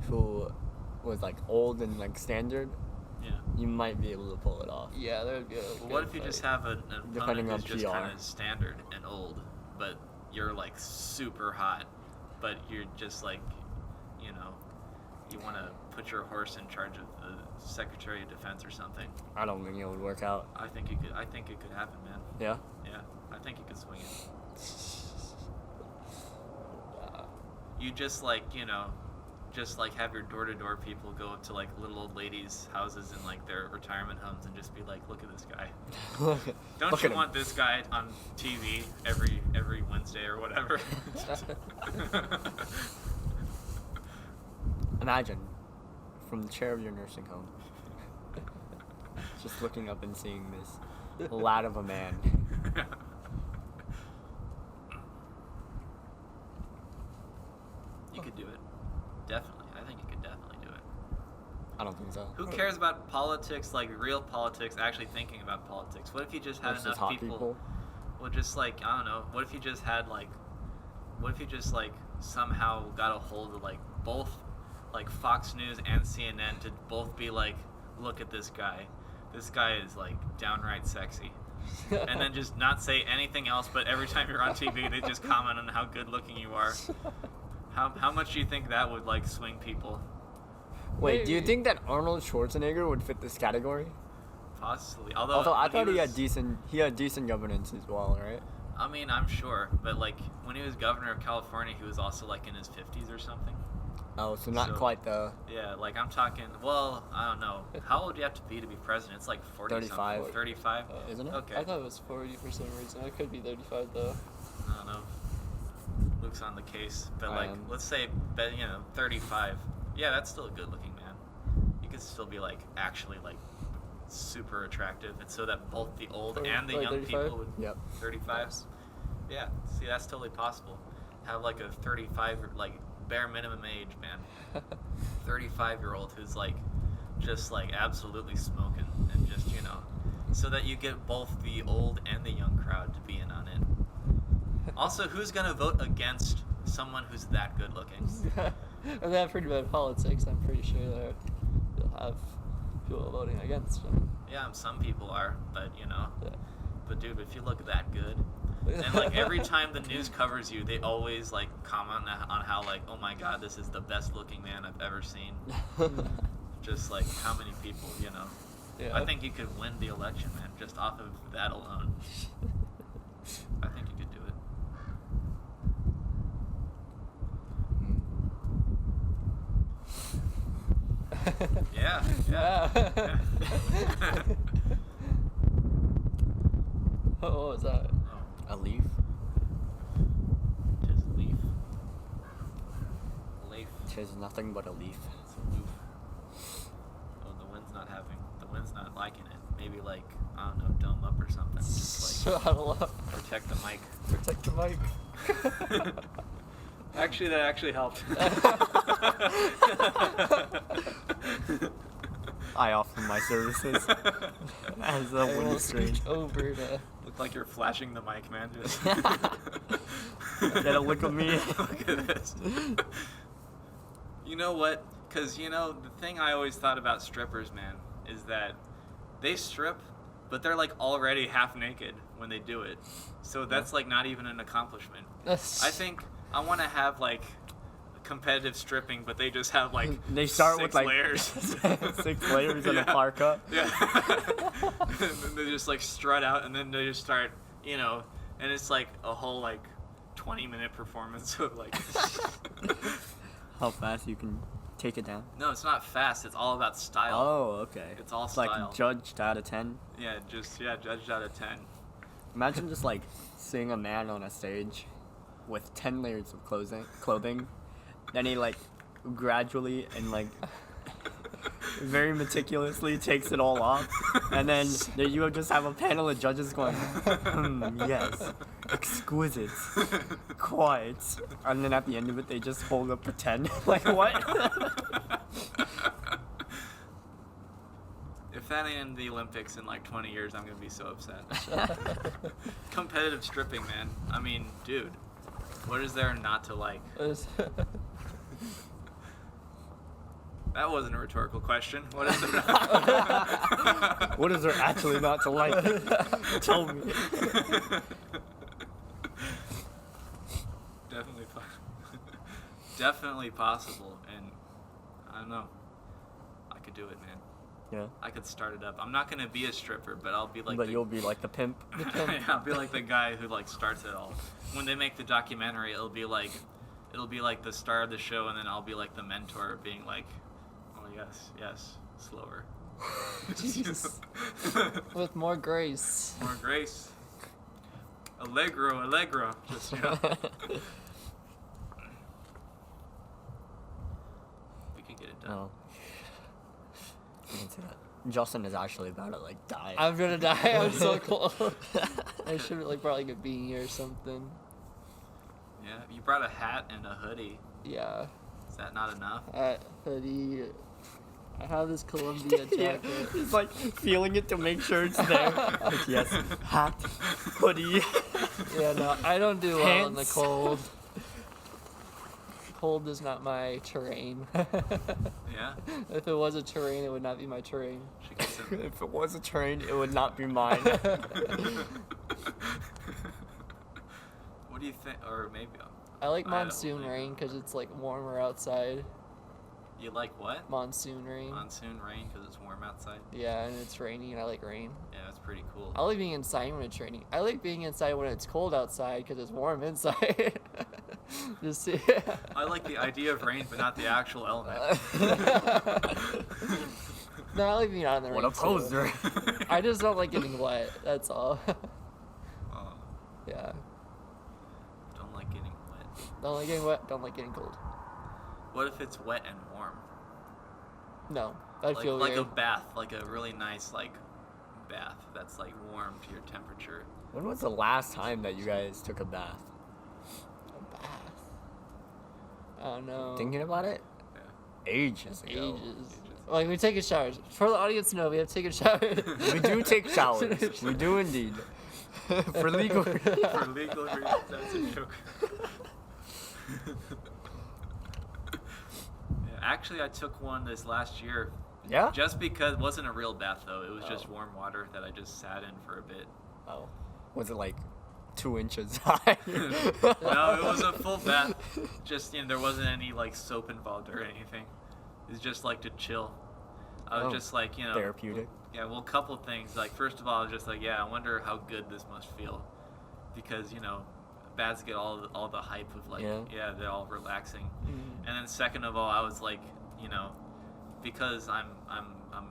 who was like old and like standard, yeah. you might be able to pull it off. Yeah, that would be a Well, what if you just have an Depending opponent on who's just PR. kind of standard and old, but you're like super hot, but you're just like, you want to put your horse in charge of the Secretary of Defense or something. I don't think it would work out. I think it could happen, man. Yeah. Yeah, I think you could swing it. You just have your door-to-door people go up to like little old ladies' houses in like their retirement homes and just be like, look at this guy. Don't Look you at him. want this guy on TV every Wednesday or whatever? Imagine, from the chair of your nursing home, just looking up and seeing this lad of a man. You could do it. Definitely. I think you could definitely do it. I don't think so. Who cares about politics, like real politics, actually thinking about politics? What if you just had Versus enough hot people? Well, just like, I don't know. What if you just somehow got a hold of like both, like Fox News and CNN to both be like, look at this guy. This guy is like downright sexy. And then just not say anything else, but every time you're on TV, they just comment on how good looking you are. How much do you think that would like swing people? Wait, do you Maybe. think that Arnold Schwarzenegger would fit this category? Possibly. Although I when thought he had was- decent governance as well, right? I mean, I'm sure, but like when he was governor of California, he was also like in his 50s or something. Oh, so not So- quite the. Yeah, like I'm talking. Well, I don't know. How old do you have to be president? It's like 40 35. something. 35. Isn't it? Okay. I thought it was 40 for some reason. It could be 35 though. I don't know. Luke's on the case, but I like am. let's say 35. Yeah, that's still a good-looking man. You could still be like actually like super attractive, and so that both the old Thirty- and the like young 35? people would. Yep. 35. Yeah. See, that's totally possible. Have like a 35 like bare minimum age, man. 35-year-old who's like just like absolutely smoking and just so that you get both the old and the young crowd to be in on it. Also, who's gonna vote against someone who's that good looking? And they have pretty bad politics. I'm pretty sure that you'll have people voting against them. Yeah, some people are, but Yeah. but dude, if you look that good, And like every time the news covers you, they always like comment on how like, oh my god, this is the best looking man I've ever seen. Just like how many people, you know. Yeah. I think you could win the election, man, just off of that alone. I think you could do it. Yeah, yeah. Yeah. What was that? Oh, A leaf? just leaf. Leaf. Tis nothing but a leaf. It's a leaf. Oh, the wind's not liking it. Maybe like, I don't know, dome up or something. Just like Shut up. protect the mic. Protect the mic. Actually, that actually helped. I offer my services as a I window will screen. scooch over to. Look like you're flashing the mic, man. Just Get a look at me. Look at this. You know what? Because, you know, the thing I always thought about strippers, man, is that they strip, but they're like already half naked when they do it. So that's like not even an accomplishment. I think I want to have like competitive stripping, but they just have like They start 6 with like layers. 6 layers and a Yeah. parka. Yeah. And then they just like strut out, and then they just start, you know, and it's like a whole like 20-minute performance of like. How fast you can take it down. No, it's not fast. It's all about style. Oh, okay. It's all like style. judged out of 10. Yeah, judged out of 10. Imagine just like seeing a man on a stage with 10 layers of clothing. Then he like gradually and like very meticulously takes it all off, and then you just have a panel of judges going, yes, exquisite, quite, and then at the end of it they just hold up a 10. Like what? If that ain't in the Olympics in like 20 years, I'm gonna be so upset. Competitive stripping, man. I mean, dude, what is there not to like? That wasn't a rhetorical question. What is there not? What is there actually not to like? Tell me. Definitely possible, and I don't know. I could do it, man. Yeah. I could start it up. I'm not gonna be a stripper, but I'll be like. But you'll be like the pimp. I'll be like the guy who like starts it all. When they make the documentary, it'll be like the star of the show, and then I'll be like the mentor, being like, "Oh yes, slower." Jesus. With more grace. More grace. Allegro. Just, you know. We could get it done. No. You can see that. Justin is actually about to like die. I'm gonna die. I'm so cold. I should have like brought like a beanie or something. Yeah, you brought a hat and a hoodie. Yeah. Is that not enough? Hoodie. I have this Columbia Yeah, jacket. he's like feeling it to make sure it's there. Like, yes, hat, hoodie. Yeah, no, I don't do well in the Pants. cold. Cold is not my terrain. Yeah. If it was a terrain, it would not be my terrain. Should get some. If it was a train, it would not be mine. What do you think? Or maybe I like I don't monsoon think- rain because it's like warmer outside. you like what? Monsoon rain. Monsoon rain because it's warm outside. Yeah, and it's rainy, and I like rain. Yeah, that's pretty cool. I like being inside when it's raining. I like being inside when it's cold outside because it's warm inside. Just I like the idea of rain, but not the actual element. No, I like being out in the rain. What a too. poser. I just don't like getting wet. That's all. Oh, Yeah. don't like getting wet. Don't like getting wet. Don't like getting cold. What if it's wet and warm? No, I'd Like feel like weird. a bath, like a really nice like bath that's like warm to your temperature. When was the last time that you guys took a bath? A bath. I don't know. Thinking about it? Yeah. Ages ago. Ages. Like we take a shower. For the audience to know, we have to take a shower. We do take showers. We do indeed. For legal For legal reasons, that's a joke. Yeah, actually, I took one this last year. Yeah? Just because it wasn't a real bath though. It was just warm water that I just sat in for a bit. Oh. Was it like 2 inches high. No, it was a full bath. Just, there wasn't any like soap involved or anything. It was just like to chill. I was Oh, just like, Therapeutic. Yeah, well, a couple things. Like, first of all, I was just like, yeah, I wonder how good this must feel, because baths get all the hype of like, Yeah. they're all relaxing. Mm. And then second of all, I was like, because I'm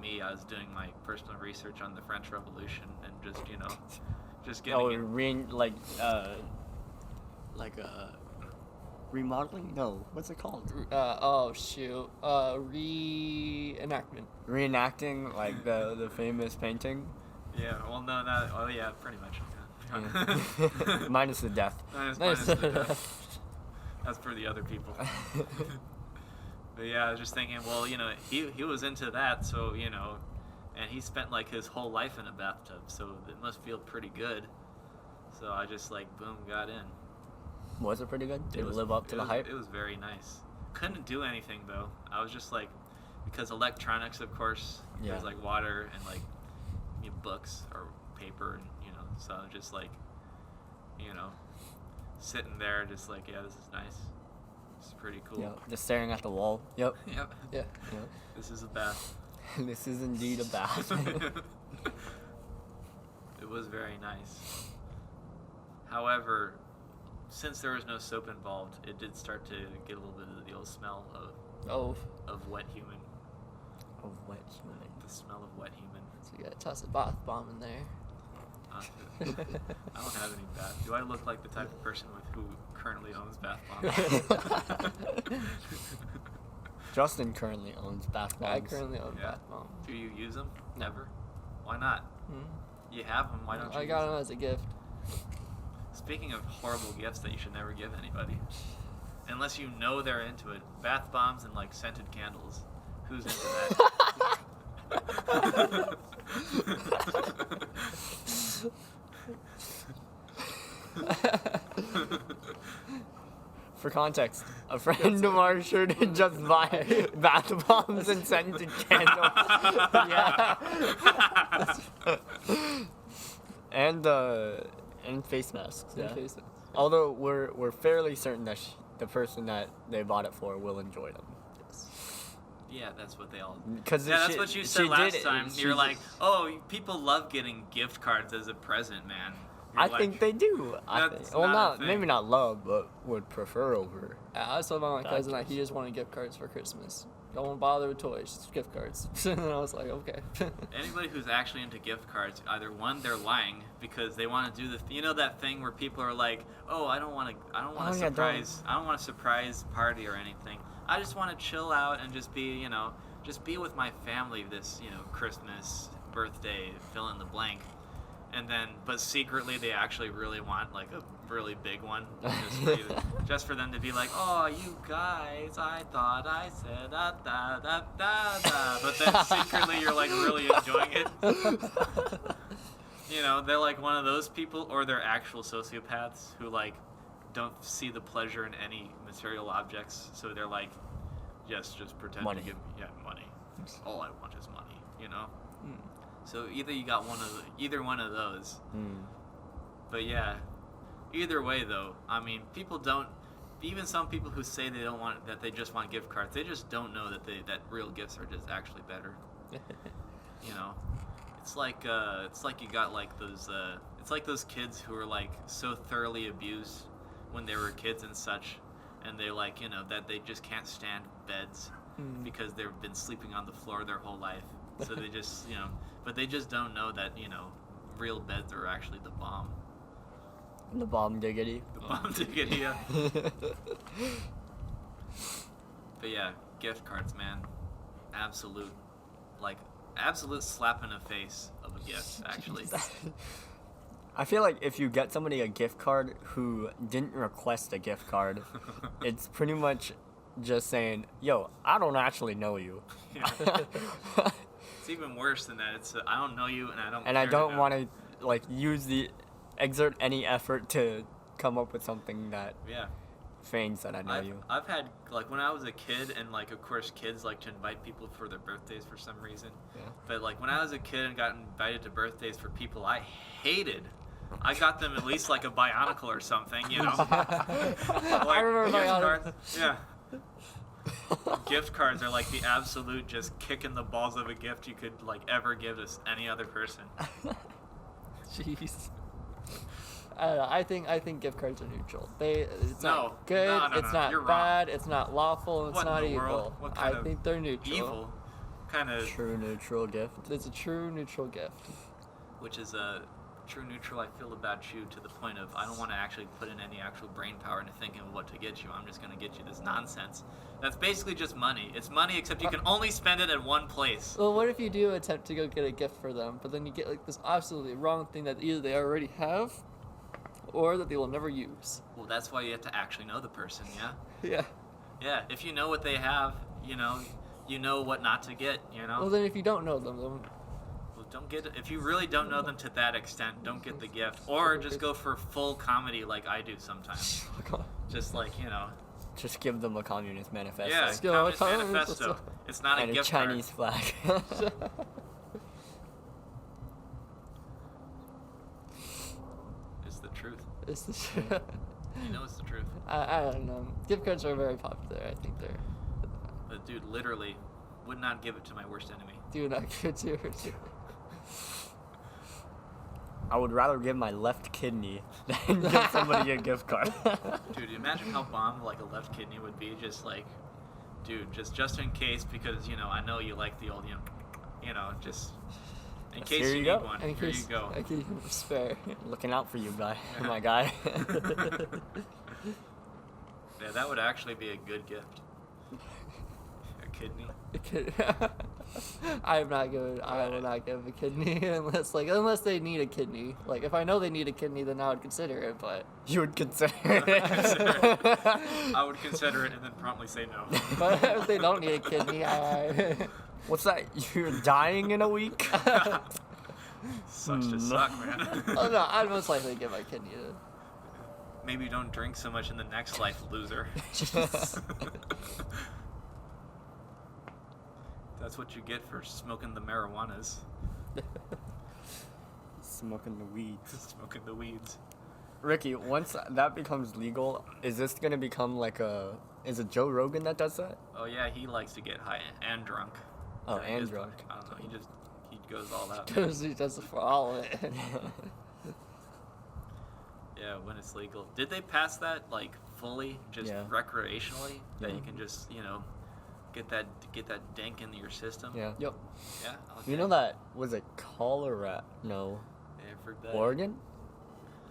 me, I was doing my personal research on the French Revolution and just getting Oh, it. remodeling? No, what's it called? Oh shoot. Reenactment. Reenacting like the famous painting. Yeah, well, no, not. Oh, yeah, pretty much. Yeah. Minus the death. Minus the death. That's for the other people. But yeah, I was just thinking, well, he was into that, so and he spent like his whole life in a bathtub, so it must feel pretty good. So I just like boom got in. Was it pretty good? Did it was- live up to the hype? It was very nice. Couldn't do anything though. I was just like, because electronics, of course, Yeah. there's like water and like books or paper, and so I was just like, sitting there, just like, yeah, this is nice. This is pretty cool. Yeah, just staring at the wall. Yep. Yep. Yeah. Yep. This is a bath. This is indeed a bath. It was very nice. However, since there was no soap involved, it did start to get a little bit of the old smell Oh, of wet human. A wet human. The smell of wet human. so you gotta toss a bath bomb in there. I don't have any bath. Do I look like the type of person who currently owns bath bombs? Justin currently owns bath bombs. I currently own Yeah. bath bomb. Do you use them? Never. Why not? Hmm? You have them. Why don't you? I got them as a gift. Speaking of horrible gifts that you should never give anybody, unless you know they're into it, bath bombs and like scented candles. Who's into that? For context, a friend of ours sure did just buy bath bombs and scented candles. Yeah. And face masks. Yeah. Face it. Although we're fairly certain that the person that they bought it for will enjoy them. Yeah, that's what they all. Cause Yeah, that's she- what you she said did last it, time. she You're like, just- oh, people love getting gift cards as a present, man. You're I like, think they do. I That's think. Well, not a not thing. maybe not love, but would prefer over. I was telling my cousin that he Gotcha. just wanted gift cards for Christmas. Don't bother with toys, just gift cards. And then I was like, okay. Anybody who's actually into gift cards, either one, they're lying because they want to do that thing where people are like, oh, I don't want Oh, a yeah, surprise, I don't want a surprise party or anything. I just want to chill out and just be, just be with my family this, Christmas, birthday, fill in the blank. And then, but secretly they actually really want like a really big one, just for them to be like, oh, you guys, I thought I said da da da da da, but then secretly you're like really enjoying it. They're like one of those people, or they're actual sociopaths who like don't see the pleasure in any material objects, so they're like, just pretend Money. to give money. All I want is money, Hmm. So either you got either one of those. Hmm. But yeah, either way though, I mean, people don't. Even some people who say that they just want gift cards, they just don't know that real gifts are just actually better. It's like you got like those. It's like those kids who are like so thoroughly abused when they were kids and such, and they like that they just can't stand beds Hmm. because they've been sleeping on the floor their whole life. So they just but they just don't know that real beds are actually the bomb. The bomb diggity. The bomb ticket, yeah. But yeah, gift cards, man. Absolute slap in the face of a gift, actually. I feel like if you get somebody a gift card who didn't request a gift card, it's pretty much just saying, yo, I don't actually know you. Yeah. It's even worse than that. It's I don't know you, and I don't. And I care don't know. want to like exert any effort to come up with something that Yeah. feigns that I know you. I've had like when I was a kid, and like of course kids like to invite people for their birthdays for some reason. Yeah. But like when I was a kid and got invited to birthdays for people I hated, I got them at least like a Bionicle or something, you know. I remember gift Bionicle. cards, yeah. Gift cards are like the absolute just kicking the balls of a gift you could like ever give to any other person. Jeez. I don't know. I think gift cards are neutral. It's No. not good. No, it's no. not You're wrong. bad. It's not lawful. It's What in not the evil. world? What kind I of think they're neutral. Evil, kind of, True neutral gift. It's a true neutral gift. which is a true neutral. I feel about you to the point of I don't want to actually put in any actual brain power into thinking of what to get you. I'm just gonna get you this nonsense. That's basically just money. It's money, except you can only spend it at one place. Well, what if you do attempt to go get a gift for them, but then you get like this absolutely wrong thing that either they already have, or that they will never use? Well, that's why you have to actually know the person. Yeah. Yeah. Yeah. If you know what they have, you know what not to get. You know. Well, then if you don't know them, then Well, don't get if you really don't know them to that extent. Don't get the gift, or just go for full comedy like I do sometimes. Just like Just give them a communist manifesto. Yeah, Let's go, Communist Communist Manifesto. Manifesto. It's not And a a gift Chinese card. flag. It's the truth. it's the You know it's the truth. I don't know. Gift cards are very popular. I think they're. But dude, literally, would not give it to my worst enemy. Do not give it to her. I would rather give my left kidney than give somebody a gift card. Dude, imagine how bomb like a left kidney would be. Just like, dude, just in case, because I know you like the old, just in case Here you you need go. one. In Here case you go. I can spare. Looking out for you, guy. My guy. Yeah, that would actually be a good gift. A kidney. I will not give a kidney unless they need a kidney. Like if I know they need a kidney, then I would consider it. But You would consider I would consider it and then promptly say no. but if they don't need a kidney, What's that? You're dying in a week? Sucks to No. suck, man. oh no, I'd most likely give my kidney to. Maybe you don't drink so much in the next life, loser. That's what you get for smoking the marijuanas. Smoking the weeds. Smoking the weeds. Ricky, once that becomes legal, is this gonna become like is it Joe Rogan that does that? Oh yeah, he likes to get high and drunk. Oh, During and his drunk. I don't know. He goes all out. Because he does it for all of it. Yeah, when it's legal. Did they pass that like fully, just Yeah. recreationally? That you Yeah. can just get that dank into your system. Yeah. Yep. Yeah. Okay. You know that was it Colorado? No, Yeah, I've heard that. Oregon.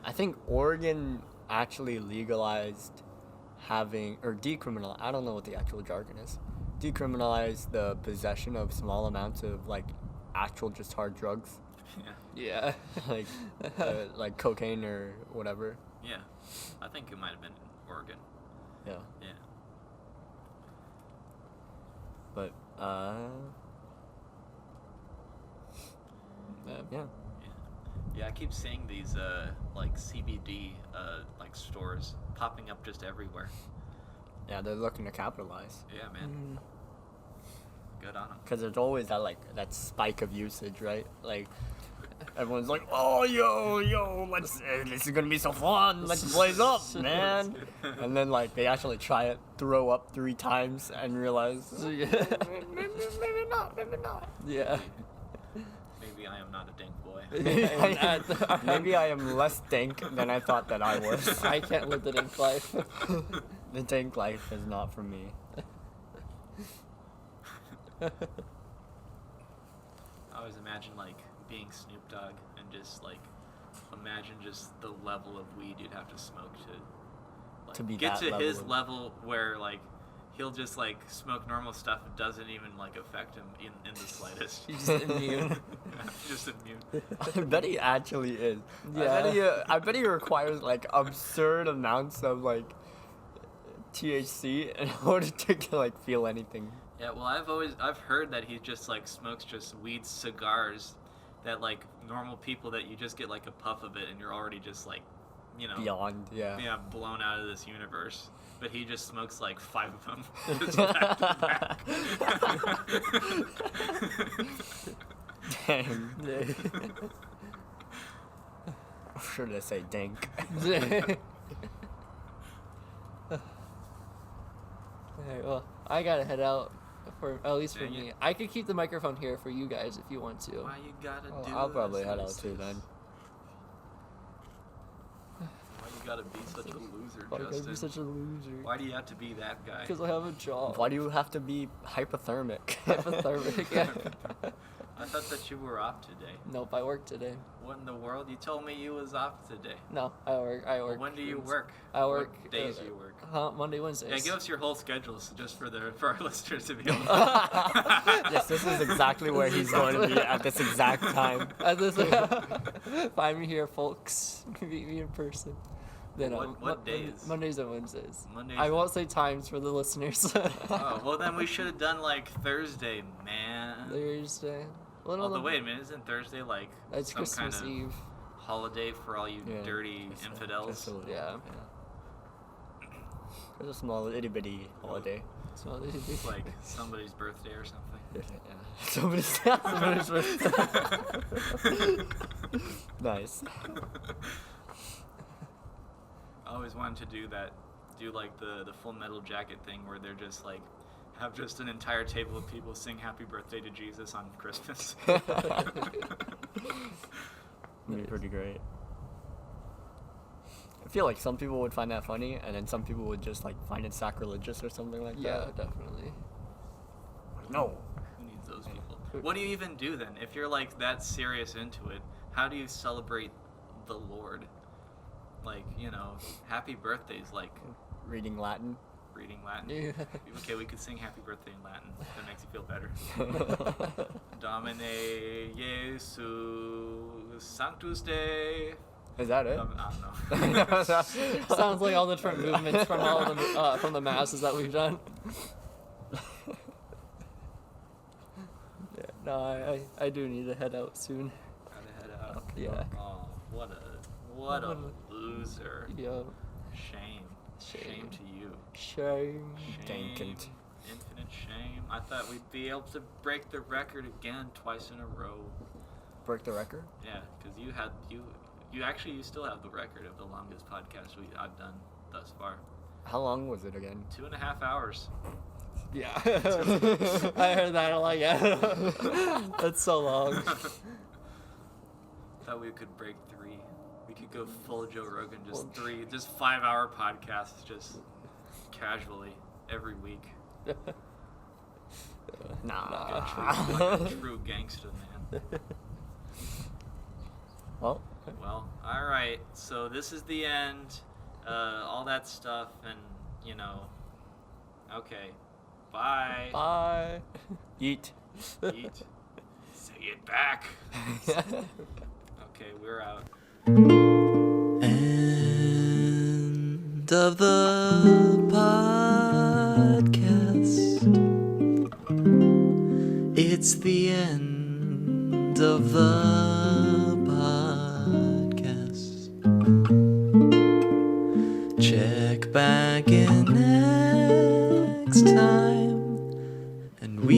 I think Oregon actually legalized having or decriminalized. I don't know what the actual jargon is. Decriminalized the possession of small amounts of like actual just hard drugs, Yeah. Yeah. like cocaine or whatever. Yeah. I think it might have been in Oregon. Yeah. Yeah. But yeah. Yeah, I keep seeing these like CBD like stores popping up just everywhere. Yeah, they're looking to capitalize Yeah, man. Mm. Good on them. because there's always that spike of usage, right? Like everyone's like, "Oh, yo, let's this is gonna be so fun. Let's blaze up, man!" And then like they actually try it, throw up 3 times, and realize Yeah. maybe not. Yeah. Maybe I am not a dank boy. Maybe I am less dank than I thought that I was. I can't live the dank life. The dank life is not for me. I always imagine like being Snoop Dogg and just like imagine just the level of weed you'd have to smoke to To be get that to level his of- level where like he'll just like smoke normal stuff. It doesn't even like affect him in the slightest. He's just immune. Just immune. I bet he actually is. Yeah. I bet he requires like absurd amounts of like THC in order to like feel anything. Yeah, well, I've heard that he just like smokes just weed cigars that like normal people that you just get like a puff of it and you're already just like, Beyond, yeah. yeah, blown out of this universe. But he just smokes like 5 of them just back to back. Dang. sure to say dink. Alright, well, I gotta head out. For at least for Dang me, it. I could keep the microphone here for you guys if you want to. Why you gotta Oh, do I'll probably this? head out too then. Why you gotta be such a loser, Why gotta Justin? be such a loser? Why do you have to be that guy? Because I have a job. Why do you have to be hypothermic? Hypothermic. Yeah. I thought that you were off today. Nope, I work today. What in the world? You told me you was off today. No, I work. When do you work? I work. What days do you work? Monday, Wednesdays. Yeah, give us your whole schedule so just for our listeners to be able to. Yes, this is exactly where he's going to be at this exact time. Find me here, folks. Meet me in person. Then What days? Mondays and Wednesdays. Mondays I and- won't say times for the listeners. Oh, well then we should have done like Thursday, man. Thursday. Well, Although wait a minute, isn't Thursday like It's some kind Christmas of Eve. holiday for all you Yeah, dirty just infidels? a little, Yeah. It's a small itty bitty holiday. So It's like somebody's birthday or something. Yeah. Somebody's Nice. I always wanted to do that, do like the Full Metal Jacket thing where they're just like have just an entire table of people sing Happy Birthday to Jesus on Christmas. That'd be pretty great. I feel like some people would find that funny, and then some people would just like find it sacrilegious or something like yeah, that. definitely. No. Who needs those people? What do you even do then? If you're like that serious into it, how do you celebrate the Lord? Like, you know, happy birthday's like Reading Latin. reading Latin. Yeah. Okay, we could sing happy birthday in Latin. That makes you feel better. Domine Jesu Sanctus Dei. Is that it? I don't know. Sounds like all the different movements from all the from the masses that we've done. Yeah, no, I do need to head out soon. Gotta head out. Yeah. Oh, what a loser. Yeah. Shame. Shame to you. Shame. Shame. Dankent. Infinite shame. I thought we'd be able to break the record again twice in a row. Break the record? Yeah, because you still have the record of the longest podcast I've done thus far. How long was it again? 2.5 hours. Yeah. I heard that a lot. Yeah. That's so long. Thought we could break 3. We could go full Joe Rogan, just 5-hour podcasts, just casually every week. Nah. Like a true gangster man. Well, Well, all right. So this is the end. All that stuff, and you know. Okay. Bye. Bye. eat. Eat. Say it back. Okay, we're out. End of the podcast. It's the end of the podcast. Check back in next time, and we